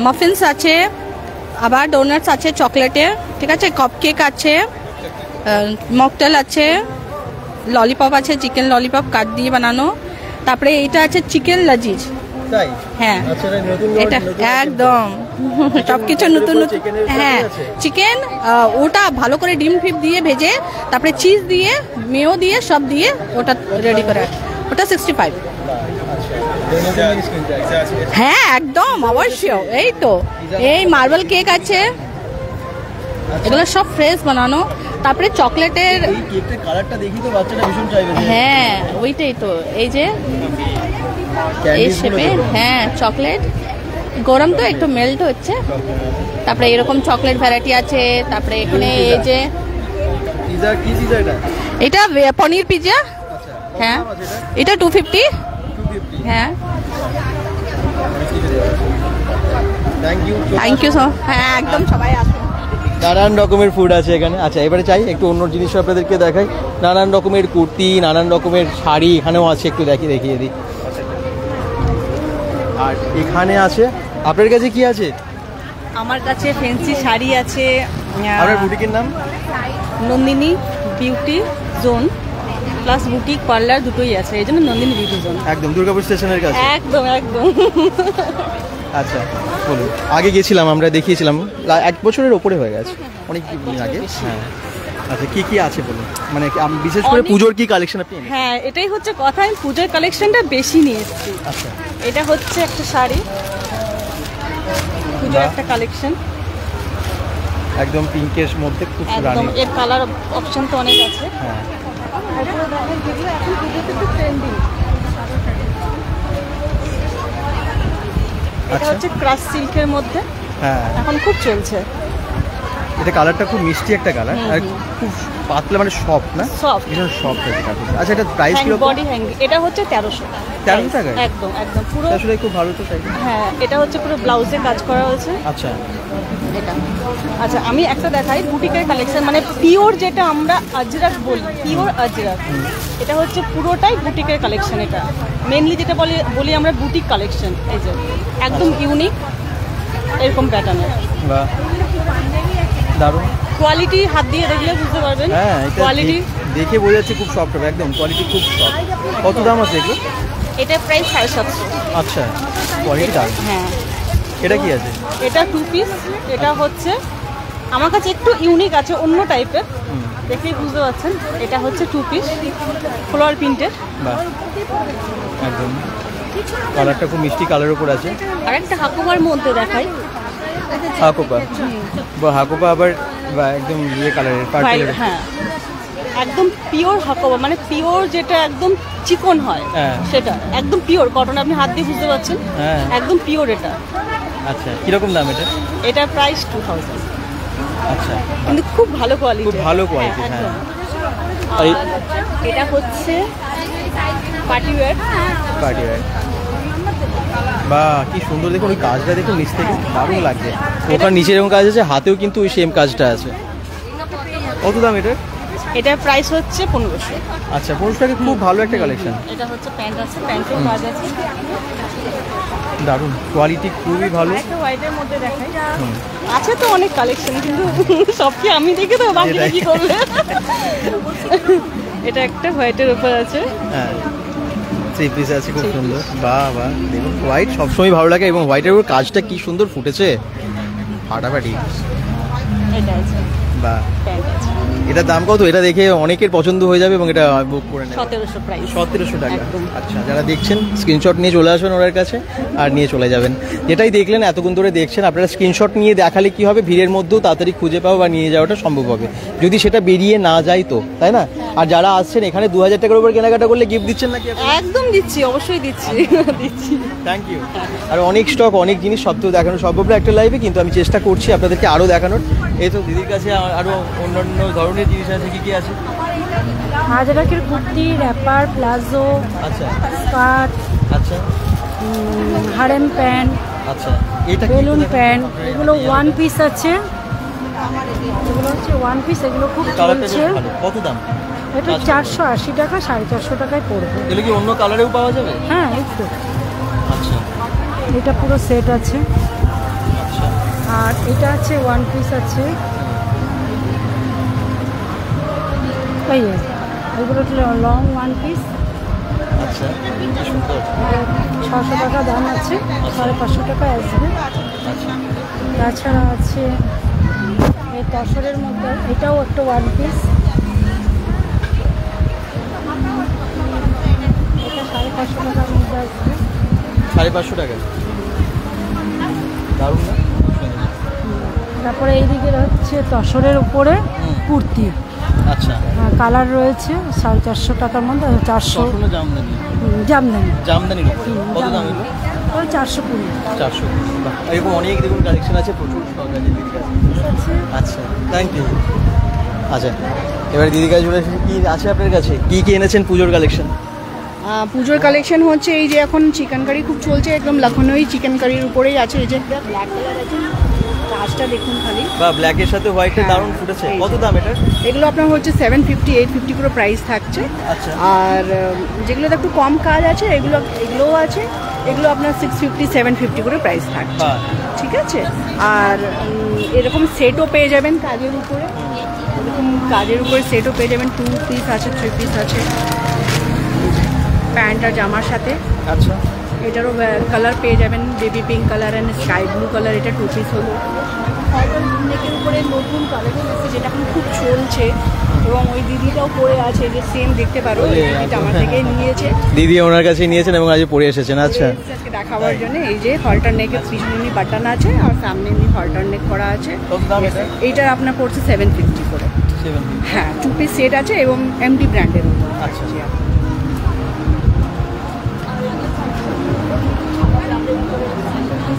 মাফিনস আছে, আবার ডোনাটস আছে চকলেটে, ঠিক আছে, কাপ কেক আছে, মকটেল আছে, ললিপপ আছে, চিকেন ললিপপ কাঠ দিয়ে বানানো, তারপরে এটা আছে চিকেন লাজিজ। তাই? হ্যাঁ, আচ্ছা, নতুন এটা একদম সবকিছু নতুন নতুন। হ্যাঁ, চিকেন ওটা ভালো করে ডিম ফিপ দিয়ে ভেজে, তারপরে চিজ দিয়ে, মেও দিয়ে, সব দিয়ে ওটা রেডি করে, ওটা 65। হ্যাঁ একদম অবশ্যই। এই তো এই মার্বেল কেক আছে, এগুলো সব ফ্রেশ বানানো। তারপরে চকলেটের কালারটা দেখি তো বাচ্চাটা ভীষণ চাইবে। হ্যাঁ ওইটাই তো, এই যে এই শেপে। হ্যাঁ, চকলেট গরম তো একটু মেল্ট হচ্ছে। তারপরে এরকম চকলেট ভ্যারাইটি আছে। তারপরে এখানে এই যে পিজা, কি পিজা এটা? এটা পনির পিজা। হ্যাঁ, এটা 250। হ্যাঁ, থ্যাংক ইউ সো। হ্যাঁ একদম, সবাই আসুন। নানান রকমের ফুড আছে এখানে। আচ্ছা, এবারে চাই একটু অন্য জিনিস আপনাদেরকে দেখাই। নানান রকমের কুর্তি, নানান রকমের শাড়ি এখানেও আছে, একটু দেখিয়ে দিই। আর এখানে আছে, আপনার কাছে কি আছে? আমার কাছে ফ্যান্সি শাড়ি আছে। আপনার বুটিকের নাম? Nandini beauty zone plus boutique parlour দুটোই আছে, এই জন্য নন্দিনী বিউটি জোন। একদম দুর্গাপুর স্টেশনের কাছে। একদম একদম। আচ্ছা বলুন, আগে গেছিলাম আমরা, দেখিয়েছিলাম, 1 বছরের ওপরে হয়ে গেছে, অনেক দিন আগে। হ্যাঁ, আচ্ছা কি কি আছে বলুন, মানে বিশেষ করে পুজোর কি কালেকশন আপনি? হ্যাঁ, এটাই হচ্ছে কথা, আমি পুজোর কালেকশনটা বেশি নিয়ে এসেছি। আচ্ছা, এটা হচ্ছে একটা শাড়ি, পুজোর একটা কালেকশন, একদম পিঙ্কের মধ্যে, খুব একদম। এর কালার অপশন তো অনেক আছে। হ্যাঁ, এখন পুজোতে তো ট্রেন্ডিং। এটা হচ্ছে ক্রাশ সিল্কের মধ্যে। হ্যাঁ, এখন খুব চলছে। এটা কালারটা খুব মিষ্টি একটা কালার, আর খুব পাতলা, মানে সফট না? সফট, ভীষণ সফট আছে কাপড়। আচ্ছা, এটা প্রাইস কি রকম? Body hanging. এটা হচ্ছে 1300 টাকা। একদম একদম পুরো, আসলে খুব ভালো তো তাই। হ্যাঁ, এটা হচ্ছে পুরো ব্লাউজে কাজ করা হয়েছে। আচ্ছা, এটা আচ্ছা, আমি একটা দেখাই বুটিকের কালেকশন, মানে পিওর যেটা আমরা আজরাক বলি, পিওর আজরাক, এটা হচ্ছে পুরোটাই বুটিকের কালেকশন। এটা মেইনলি যেটা বলি আমরা বুটিক কালেকশন। এই যে একদম ইউনিক এরকম প্যাটার্নের। বাহ, দারুণ কোয়ালিটি হাত দিয়ে দেখলে বুঝতে পারবেন। হ্যাঁ, কোয়ালিটি দেখে বোঝা যাচ্ছে খুব সফট হবে, একদম কোয়ালিটি খুব সফট। কত দাম আছে এগুলো? এটা প্রাইস 750। আচ্ছা, কোয়ালিটি দারুণ। হ্যাঁ, এটা কি আছে? এটা 2 পিস। এটা হচ্ছে আমার কাছে একটু ইউনিক আছে, অন্য টাইপের, দেখেই বুঝতে পারছেন। এটা হচ্ছে 2 পিস ফ্লোরাল প্রিন্টের। বাহ, একদম কালারটা খুব মিষ্টি কালারের উপর আছে। আর একটা হাকুমার মধ্যে দেখাই, হাকুপা। বা হাকুপা আবার একদম ইয়ে কালারের, পার্পল। হ্যাঁ, একদম পিওর হাকুমা, মানে পিওর যেটা একদম চিকন হয়, সেটা একদম পিওর কটন। আপনি হাত দিয়ে বুঝতে পারছেন, একদম পিওর এটা। আচ্ছা, কিরকম দাম এটা? এটা প্রাইস 2000। আচ্ছা, কিন্তু খুব ভালো কোয়ালিটি, খুব ভালো কোয়ালিটি। হ্যাঁ, আর এটা হচ্ছে পার্টি ওয়্যার। পার্টি ওয়্যার, বাহ কি সুন্দর, দেখুন ওই কাজটা দেখুন নিচ থেকে, দারুণ লাগছে। ওখানে নিচে এরকম কাজ আছে, হাতেও কিন্তু ওই সেম কাজটা আছে। কত দাম এটা? এটার প্রাইস হচ্ছে 1500। আচ্ছা, 1500 টাকা, খুব ভালো একটা কালেকশন। এটা হচ্ছে প্যান্ট আছে, প্যান্টের কাজ আছে, দারুণ কোয়ালিটি, খুবই ভালো। একটা হোয়াইটের মধ্যে দেখাই, আছে তো অনেক কালেকশন, কিন্তু সব কি আমি দেখে তো বাকিটা কি করবে। এটা একটা হোয়াইটের উপর আছে। হ্যাঁ, 3 পিস আছে, খুব সুন্দর। বাহ বাহ, দেখুন হোয়াইট সবসময় ভালো লাগে, এবং হোয়াইটের উপর কাজটা কি সুন্দর ফুটেছে, ফাটাফাটি। এটা আছে, বাহ, প্যান্ট আছে। এটার দাম কত? এটা দেখে অনেকের পছন্দ হয়ে যাবে এবং এটা বুক করে নেবে। 1700 প্রাইস। 1700 টাকা। আচ্ছা, যারা দেখছেন স্ক্রিনশট নিয়ে চলে আসবেন ওনার কাছে আর নিয়ে চলে যাবেন। যেটাই দেখলেন, এতক্ষণ ধরে দেখছেন, আপনারা স্ক্রিনশট নিয়ে দেখালে কি হবে, ভিড়ের মধ্যেও তাড়াতাড়ি খুঁজে পাওয়া বা নিয়ে যাওয়াটা সম্ভব হবে, যদি সেটা বেরিয়ে না যায় তো, তাই না? আর যারা আসছেন এখানে 2000 টাকার উপর কেনাকাটা করলে গিফট দিচ্ছেন নাকি? একদম দিচ্ছি, অবশ্যই দিচ্ছি। দিচ্ছি। Thank you. আর অনেক স্টক, অনেক জিনিস সব তো দেখানো সম্ভব না একটা লাইভে, কিন্তু আমি চেষ্টা করছি আপনাদেরকে আরও দেখানোর। এই তো দিদির কাছে আরও অন্যান্য ধরনের জিনিস আছে, কি কি আছে? আজরাকের কুর্তি, র্যাপার, প্লাজো, আচ্ছা স্কার্ট, আচ্ছা হারেম প্যান্ট, আচ্ছা এটা বেলুন প্যান্ট, এগুলো ওয়ান পিস আছে। এগুলো হচ্ছে ওয়ান পিস, এগুলো খুব কালারটা বেশ চলছে। ভালো। কত দাম? এটা 480 টাকা, 450 টাকায় পড়বে। এগুলো কি অন্য কালারেও পাওয়া যাবে? হ্যাঁ এই তো। আচ্ছা এটা পুরো সেট আছে। আচ্ছা আর এটা আছে ওয়ান পিস আছে। এই যে, এগুলো লং ওয়ান পিস। আচ্ছা কি সুন্দর। 600 টাকা দাম আছে, 550 টাকা আসবে। আচ্ছা তাছাড়া আছে এই তসরের মধ্যে, এটাও একটা ওয়ান পিস। এটা 550 টাকার মধ্যে আসবে। 550 টাকা, দারুণ না? তারপরে এইদিকে হচ্ছে তসরের উপরে কুর্তি। আচ্ছা কালার রয়েছে 450 টাকার মধ্যে, 400 জামদানি। জামদানি জামদানির উপরে কত দাম এগুলো? 420। 400। এরকম অনেক দেখুন কালেকশন আছে, প্রচুর স্টক আছে দিদির কাছে। আচ্ছা থ্যাংক ইউ। আচ্ছা এবার দিদির কাছে চলে এসেছি, কি আছে আপনার কাছে, কি কি এনেছেন পুজোর কালেকশন? পুজোর কালেকশন হচ্ছে এই যে এখন চিকেন কারি খুব চলছে, একদম লখনৌই চিকেন কারির উপরেই আছে। এই যে ব্ল্যাক কালার আছে, কাজটা দেখুন খালি, বা ব্ল্যাকের সাথে হোয়াইটের দারুণ ফুটেছে। কত দাম এটা? এগুলো আপনার হচ্ছে 750, 850 করে প্রাইস থাকছে। আচ্ছা আর যেগুলোতে একটু কম কাজ আছে এগুলোও আছে, এগুলো আপনার 650, 750 করে প্রাইস থাকছে। ঠিক আছে। আর এরকম সেটও পেয়ে যাবেন কাজের উপরে, এরকম কাজের উপরে সেটও পেয়ে যাবেন। 2 পিস আছে, 3 পিস আছে, প্যান্ট আর জামার সাথে। আচ্ছা এটারও কালার পেয়ে যাবেন, baby pink colour and sky blue colour. এটা 2 পিস হলো। নেকের উপরে নতুন কালেকশন আছে যেটা এখন খুব চলছে, এবং ওই দিদিটাও পরে আছে, যে সেম দেখতে পারো, এটা আমার থেকে নিয়েছে। দিদি ওনার কাছে নিয়েছেন এবং আজ পরে এসেছেন। আচ্ছা আজকে দেখাবার জন্য। এই যে হলটার নেকের পিছনে বাটন আছে আর সামনে এমনি হলটার নেক করা আছে। এইটার আপনার পড়ছে 750 করে। হ্যাঁ 2 পিস সেট আছে এবং এমডি ব্র্যান্ডের উপর। আচ্ছা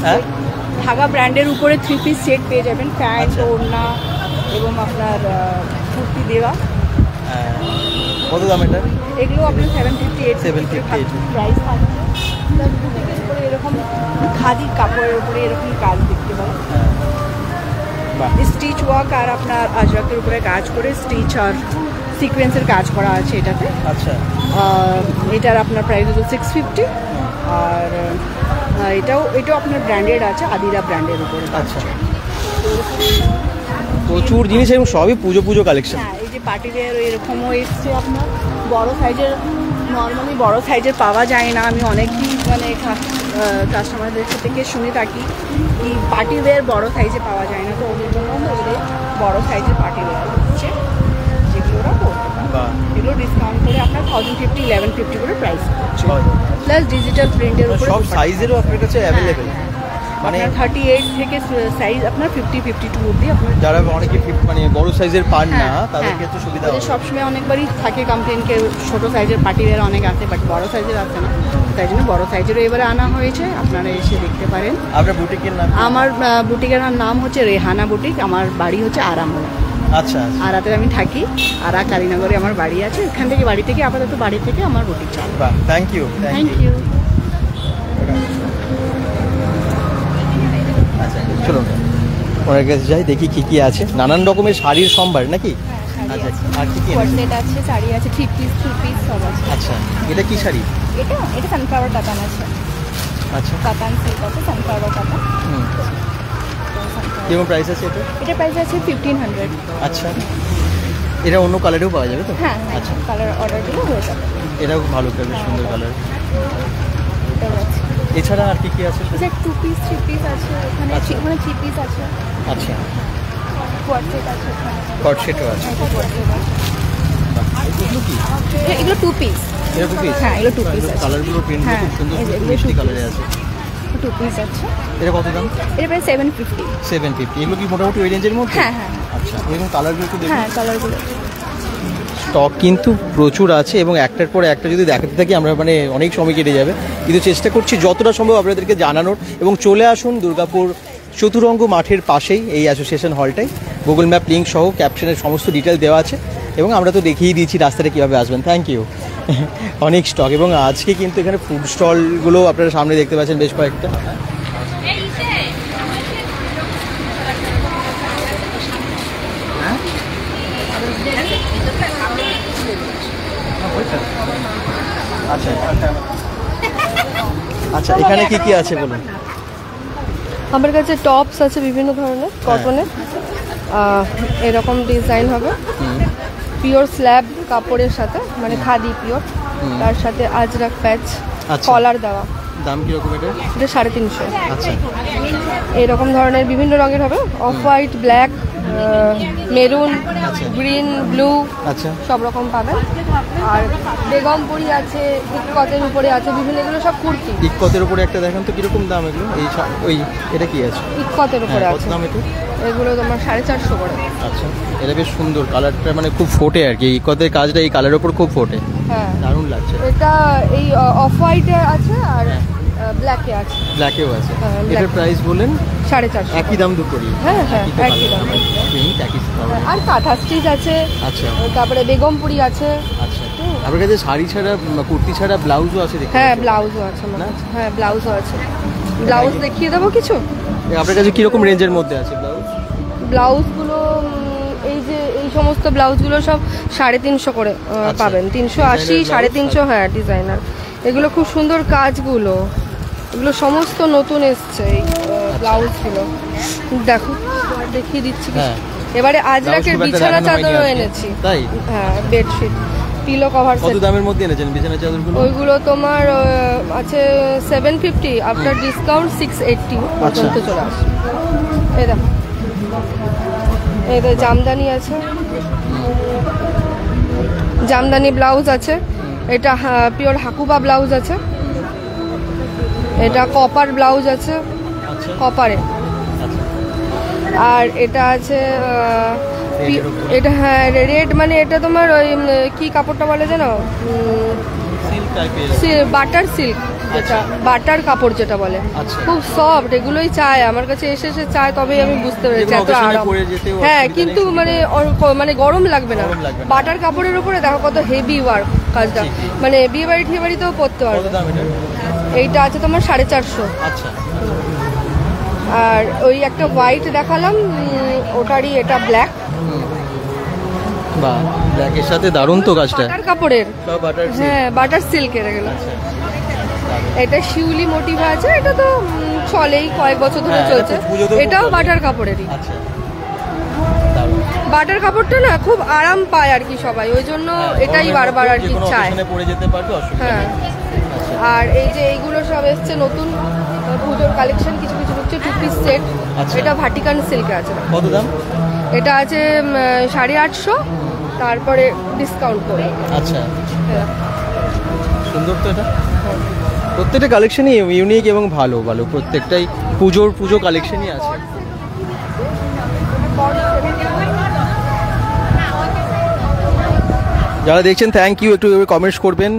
হ্যাঁ ধাগা ব্র্যান্ডের উপরে 3 পিস সেট পেয়ে যাবেন, প্যান্ট, ওড়না এবং আপনার কুর্তি দেওয়া। কত দাম এটা? এগুলো আপনার 750 প্রাইস থাকছে। উপরে এরকম খাদি কাপড়ের উপরে এরকম কাজ দেখতে পাবেন, স্টিচ ওয়ার্ক আর আপনার আজরাকের উপরে কাজ করে স্টিচ আর সিকোয়েন্সের কাজ করা আছে এটাতে। আচ্ছা এটার আপনার প্রাইস হলো 650। আর এটাও আপনার ব্র্যান্ডেড আছে, আদিরা ব্র্যান্ডের উপরে। আচ্ছা প্রচুর জিনিস এবং সবই পুজো কালেকশন। হ্যাঁ এই যে পার্টিদের এরকমও এসছে আপনার বড় সাইজের, নর্মালি বড় সাইজের পাওয়া যায় না। আমি অনেকই মানে কাস্টমারদের থেকে শুনে থাকি কি পার্টিদের বড় সাইজে পাওয়া যায় না, তো ওদের জন্য ওদের বড় সাইজের পার্টিওয়্যার হচ্ছে, যেগুলো ওরা করতে পারে। এগুলো ডিসকাউন্ট করে আপনার 1050, 1150 করে প্রাইস প্লাস ডিজিটাল প্রিন্টের উপরে সব সাইজেরও আপনার কাছে অ্যাভেলেবেল, মানে 38 থেকে সাইজ আপনার 50, 52 অবধি আপনার। যারা অনেকে মানে বড় সাইজের পান না তাদের ক্ষেত্রে সুবিধা হবে। সবসময় অনেকবারই থাকে কমপ্লেন কে ছোট সাইজের পার্টিওয়্যার অনেক আছে, বাট বড় সাইজের আছে না, তাই জন্য বড় সাইজেরও এবারে আনা হয়েছে, আপনারা এসে দেখতে পারেন। আপনার বুটিকের নাম? আমার বুটিকের নাম হচ্ছে রেহানা বুটিক, আমার বাড়ি হচ্ছে আরামবাগ। আচ্ছা আরাতে আমি থাকি, আরা কালীনগরে আমার বাড়ি আছে, এখান থেকে বাড়ি থেকে আপাতত বাড়ি থেকে আমার বুটিক চালু। Thank you. আচ্ছা চলুন ওনার কাছে যাই, দেখি কি কি আছে। নানান রকমের শাড়ির সম্ভার নাকি? আচ্ছা আর কি কি সেট আছে, শাড়ি আছে, 3 পিস, 2 পিস সব আছে। আচ্ছা এটা কি শাড়ি? এটা সানফ্লাওয়ার কাতান আছে। আচ্ছা কাতান সিল্ক আছে, সানফ্লাওয়ার কাতান। কেমন প্রাইস আছে এটা? এটা প্রাইস আছে 1500। আচ্ছা এটা অন্য কালারেও পাওয়া যাবে তো? হ্যাঁ আচ্ছা কালার অর্ডার দিলে হয়ে যাবে। এটাও ভালো কালার, সুন্দর কালার। এটাও আছে। এছাড়া আর কি কি আছে? 2 পিস, 3 পিস আছে ওখানে, ওখানে 3 পিস আছে। আচ্ছা কোয়াড সেট আছে, কোয়াড সেটও আছে। এগুলো কি? এগুলো 2 পিস। এটা 2 পিস? হ্যাঁ এগুলো 2 পিস আছে। কালারগুলো প্রিন্ট খুব সুন্দর, মিষ্টি কালারে আছে। 2 পিস আছে। এটা কত দাম? এটা প্রাইস 750। 750। এগুলো কি মোটামুটি ওই রেঞ্জের মধ্যে? হ্যাঁ হ্যাঁ। আচ্ছা এরকম কালারগুলো একটু দেখুন। হ্যাঁ কালারগুলো স্টক কিন্তু প্রচুর আছে এবং একটার পর একটা যদি দেখাতে থাকি আমরা মানে অনেক সময় কেটে যাবে, কিন্তু চেষ্টা করছি যতটা সম্ভব আপনাদেরকে জানানোর। এবং চলে আসুন দুর্গাপুর চতুরঙ্গ মাঠের পাশেই এই অ্যাসোসিয়েশন হলটাই, গুগল ম্যাপ লিঙ্ক সহ ক্যাপশনের সমস্ত ডিটেল দেওয়া আছে। এবং আমরা তো দেখিয়ে দিয়েছি রাস্তাটা কীভাবে আসবেন। Thank you. অনেক স্টক, এবং আজকে কিন্তু এখানে ফুড স্টলগুলো আপনারা সামনে দেখতে পাচ্ছেন বেশ কয়েকটা। আচ্ছা, এখানে কি কি আছে বলুন? আমার কাছে টপস আছে বিভিন্ন ধরনের কটনের, এরকম ডিজাইন হবে পিওর স্ল্যাব কাপড়ের সাথে, মানে খাদি পিওর, তার সাথে আজরাক প্যাচ কলার দেওয়া। দাম কিরকম এটা? এটা 350। আচ্ছা, এরকম ধরনের বিভিন্ন রঙের হবে, off white, black, maroon, green, blue, আচ্ছা সব রকম পাবেন। আর বেগমপুরি আছে, ইকতের উপরে আছে বিভিন্ন, এগুলো সব কুর্তি। ইকতের উপরে একটা দেখেন তো কিরকম দাম এগুলো? এই ওই এটা কি আছে? ইকতের উপরে আছে। কত দাম এটা? এগুলো তোমার 450 করে। আচ্ছা, এটা বেশ সুন্দর, কালারটা মানে খুব ফোটে আর কি, ইকতের কাজটা এই কালারের উপর খুব ফোটে। হ্যাঁ, দারুণ লাগছে। এটা এই অফ হোয়াইটে আছে আর ব্ল্যাকে আছে। ব্ল্যাকেও আছে। এটার প্রাইস বলেন 450। একই দাম দুটোরই? হ্যাঁ হ্যাঁ, একই দাম। আর কাঁথা স্টিচ আছে। আচ্ছা, তারপরে বেগমপুরি আছে। আচ্ছা, আপনার কাছে শাড়ি ছাড়া কুর্তি ছাড়া ব্লাউজও আছে দেখি? হ্যাঁ, ব্লাউজও আছে না? হ্যাঁ, ব্লাউজও আছে। ব্লাউজ দেখিয়ে দেবো কিছু? আপনার কাছে কিরকম রেঞ্জের মধ্যে আছে ব্লাউজ? ব্লাউজগুলো এই যে এই সমস্ত ব্লাউজগুলো সব 350 করে পাবেন। 380, 350। হ্যাঁ, ডিজাইনার, এগুলো খুব সুন্দর কাজগুলো, এগুলো সমস্ত নতুন এসছে এই ব্লাউজগুলো। দেখো, দেখিয়ে দিচ্ছি। এবারে আজরাকের বিছানা চাদরও এনেছি। তাই? হ্যাঁ, বেডশিট, পিলো কভার সেট। কত দামের মধ্যে এনেছেন বিছানা চাদরগুলো? ওইগুলো তোমার আছে 750, আফটার ডিসকাউন্ট 680 পর্যন্ত চলে আসে। এই দেখো, এই জামদানি আছে, জামদানি ব্লাউজ আছে। এটা পিওর হাকুবা ব্লাউজ আছে। এটা কপার ব্লাউজ আছে, কপারে। আর এটা আছে এটা, হ্যাঁ রেড, মানে এটা তোমার ওই কি কাপড়টা বলে জানো? বাটার সিল্ক, যেটা বাটার কাপড় যেটা বলে, খুব সফট। এগুলোই চায় আমার কাছে, এসে চায়, তবেই আমি বুঝতে পেরেছি এত আরাম। হ্যাঁ, কিন্তু মানে গরম লাগবে না। বাটার কাপড়ের উপরে দেখো কত হেভি ওয়ার্ক কাজটা, মানে বিয়ে বাড়ি ঠিয়ে বাড়িতেও পরতে পারবে। এইটা আছে তোমার 450। আচ্ছা, আর ওই একটা হোয়াইট দেখালাম, ওটারই এটা ব্ল্যাক। বাহ, ব্ল্যাকের সাথে দারুণ তো কাজটা। বাটার কাপড়ের, হ্যাঁ বাটার সিল্কের এগুলো। এটা শিউলি মোটিভ আছে, এটা তো চলেই, কয়েক বছর ধরে চলছে। এটাও বাটার কাপড়েরই। বাটার কাপড়টা না খুব আরাম পায় আর কি সবাই, ওই জন্য এটাই বারবার আর কি চায়। হ্যাঁ, আর এই যে এইগুলো সব এসছে নতুন পুজোর কালেকশন, কিছু কিছু হচ্ছে 2 পিস সেট। এটা ভাটিকান সিল্কে আছে। কত দাম? এটা আছে 850, তারপরে ডিসকাউন্ট করে। আচ্ছা, সুন্দর তো এটা। প্রত্যেকটা কালেকশনই ইউনিক এবং ভালো ভালো, প্রত্যেকটাই পুজো কালেকশনই আছে। যারা দেখছেন থ্যাংক ইউ, একটু কমেন্টস করবেন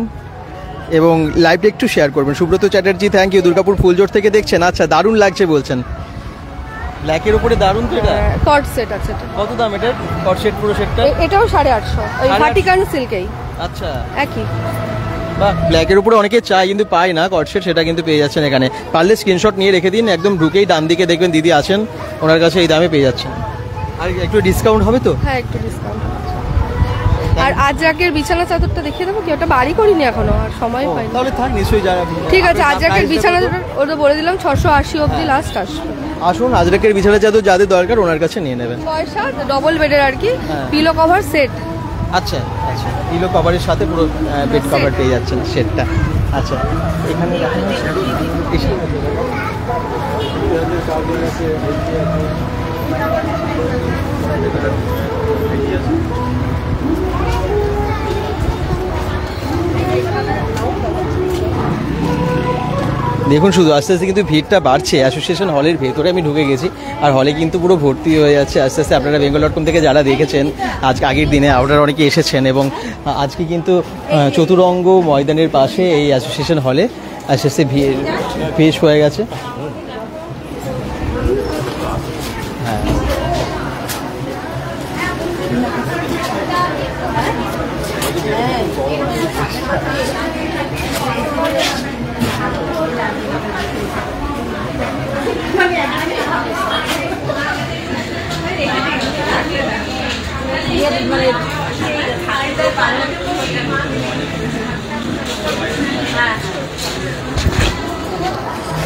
এবং লাইভটা একটু শেয়ার করবেন। সুব্রত চ্যাটার্জি থ্যাংক ইউ, দুর্গাপুর ফুলজোর থেকে দেখছেন। আচ্ছা, দারুণ লাগছে বলছেন, ব্ল্যাকের উপরে দারুণ তো এটা। কট সেট আছে। কত দাম এটা কট সেট পুরো সেটটা? এটাও 850, ওই ভাটিকান সিল্কেই। আচ্ছা, একই। বাহ, ব্ল্যাকের উপরে অনেকে চায় কিন্তু পায় না কট সেট, সেটা কিন্তু পেয়ে যাচ্ছেন এখানে। পারলে স্ক্রিনশট নিয়ে রেখে দিন, একদম ঢুকেই ডান দিকে দেখবেন দিদি আছেন, ওনার কাছে এই দামে পেয়ে যাচ্ছেন। আর একটু ডিসকাউন্ট হবে তো? হ্যাঁ, একটু ডিসকাউন্ট। আর আজরাকের বিছানা চাদরটা দেখিয়ে দেবো কি? ওটা বাড়ি করিনি এখনো, আর সময় পাইনি। তাহলে থাক, নিশ্চয়ই যারা। ঠিক আছে, আজরাকের বিছানা চাদর ওটা বলে দিলাম 680 অবধি লাস্ট আসবে। আসুন, আজরাকের বিছানা চাদর যাদের দরকার ওনার কাছে নিয়ে নেবেন। পয়সা ডবল বেডের আর কি, পিলো কভার সেট। আচ্ছা আচ্ছা, পিলো কভারের সাথে পুরো বেড কভার পেয়ে যাচ্ছেন সেটটা। আচ্ছা, এখানে দেখুন, শুধু আস্তে আস্তে কিন্তু ভিড়টা বাড়ছে। অ্যাসোসিয়েশন হলের ভেতরে আমি ঢুকে গেছি, আর হলে কিন্তু পুরো ভর্তি হয়ে যাচ্ছে আস্তে আস্তে। আপনারা bengal.com থেকে যারা দেখেছেন আজকে, আগের দিনে আপনারা অনেকে এসেছেন, এবং আজকে কিন্তু চতুরঙ্গ ময়দানের পাশে এই অ্যাসোসিয়েশন হলে আস্তে আস্তে ভিড় পেশ হয়ে গেছে। হ্যাঁ,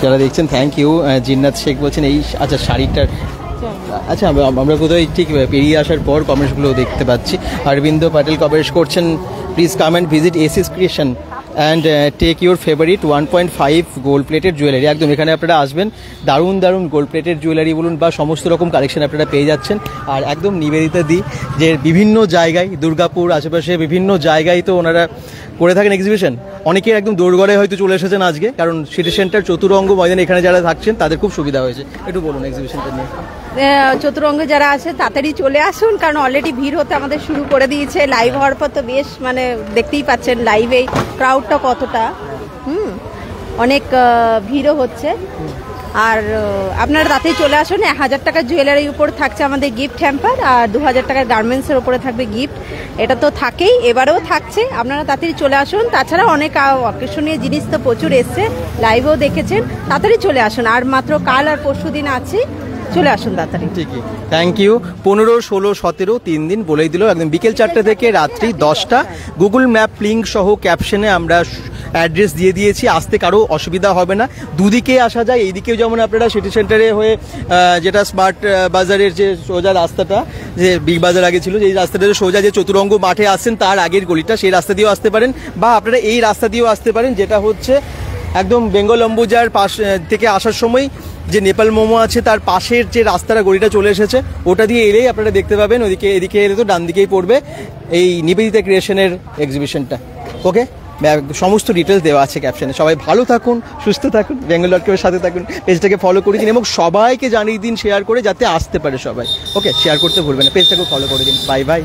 যারা দেখছেন থ্যাংক ইউ। জিন্নাত শেখ বলছেন এই আচ্ছা শাড়িটার, আচ্ছা আমরা কোথাও ঠিক পেরিয়ে আসার পর কমেন্টসগুলো দেখতে পাচ্ছি। অরবিন্দ প্যাটেল কমেন্টস করছেন please come and visit Asis creation and take your favourite 1.5 gold plated jewellery. একদম এখানে আপনারা আসবেন, দারুণ দারুণ গোল্ড প্লেটেড জুয়েলারি বলুন বা সমস্ত রকম কালেকশন আপনারা পেয়ে যাচ্ছেন। আর একদম নিবেদিতা দি যে বিভিন্ন জায়গায় দুর্গাপুর আশেপাশে বিভিন্ন জায়গায় তো ওনারা করে থাকেন এক্সিবিশন। অনেকে একদম দৌড়গড়ে হয়তো চলে এসেছেন আজকে, কারণ সিটি সেন্টার চতুরঙ্গ ময়দানে এখানে যারা থাকছেন তাদের খুব সুবিধা হয়েছে। একটু বলুন এক্সিবিশনটা নিয়ে। চতুরঙ্গে যারা আছে তাড়াতাড়ি চলে আসুন, কারণ অলরেডি ভিড় হতে আমাদের শুরু করে দিয়েছে। লাইভ হওয়ার পর তো বেশ মানে দেখতেই পাচ্ছেন লাইভে ক্রাউডটা কতটা, অনেক ভিড়ও হচ্ছে। আর আপনারা তাতেই চলে আসুন। 1000 টাকার জুয়েলারির উপর থাকছে আমাদের গিফট হ্যাম্পার, আর 2000 টাকার গার্মেন্টসের উপরে থাকবে গিফট। এটা তো থাকেই, এবারেও থাকছে। আপনারা তাড়াতাড়ি চলে আসুন। তাছাড়া অনেক আকর্ষণীয় জিনিস তো প্রচুর এসছে, লাইভেও দেখেছেন। তাড়াতাড়ি চলে আসুন, আর মাত্র কাল আর পরশু দিন আছে, চলে আসুন তাড়াতাড়ি। ঠিকই, থ্যাংক ইউ। 15, 16, 17 3 দিন বলেই দিল। একদম বিকেল 4টা থেকে রাত্রি 10টা। গুগল ম্যাপ লিঙ্ক সহ ক্যাপশনে আমরা অ্যাড্রেস দিয়ে দিয়েছি, আসতে কারো অসুবিধা হবে না। দুদিকে আসা যায়, এইদিকেও যেমন আপনারা সিটি সেন্টারে হয়ে যেটা স্মার্ট বাজারের যে সোজা রাস্তাটা, যে বিগ বাজার আগে ছিল, যে রাস্তাটা সোজা যে চতুরঙ্গ মাঠে আসছেন তার আগের গলিটা, সেই রাস্তা দিয়েও আসতে পারেন, বা আপনারা এই রাস্তা দিয়েও আসতে পারেন, যেটা হচ্ছে একদম বেঙ্গল অম্বুজার পাশ থেকে আসার সময় যে নেপাল মোমো আছে তার পাশের যে রাস্তাটা গলিটা চলে এসেছে, ওটা দিয়ে এলেই আপনারা দেখতে পাবেন। ওদিকে এদিকে এলে তো ডান দিকেই পড়বে এই নিবেদিতা ক্রিয়েশনের এক্সিবিশনটা। ওকে, সমস্ত ডিটেলস দেওয়া আছে ক্যাপশনে। সবাই ভালো থাকুন, সুস্থ থাকুন, বেঙ্গল.com-এর সাথে থাকুন, পেজটাকে ফলো করে দিন এবং সবাইকে জানিয়ে দিন শেয়ার করে, যাতে আসতে পারে সবাই। ওকে, শেয়ার করতে ভুলবেন না, পেজটাকে ফলো করে দিন। Bye bye.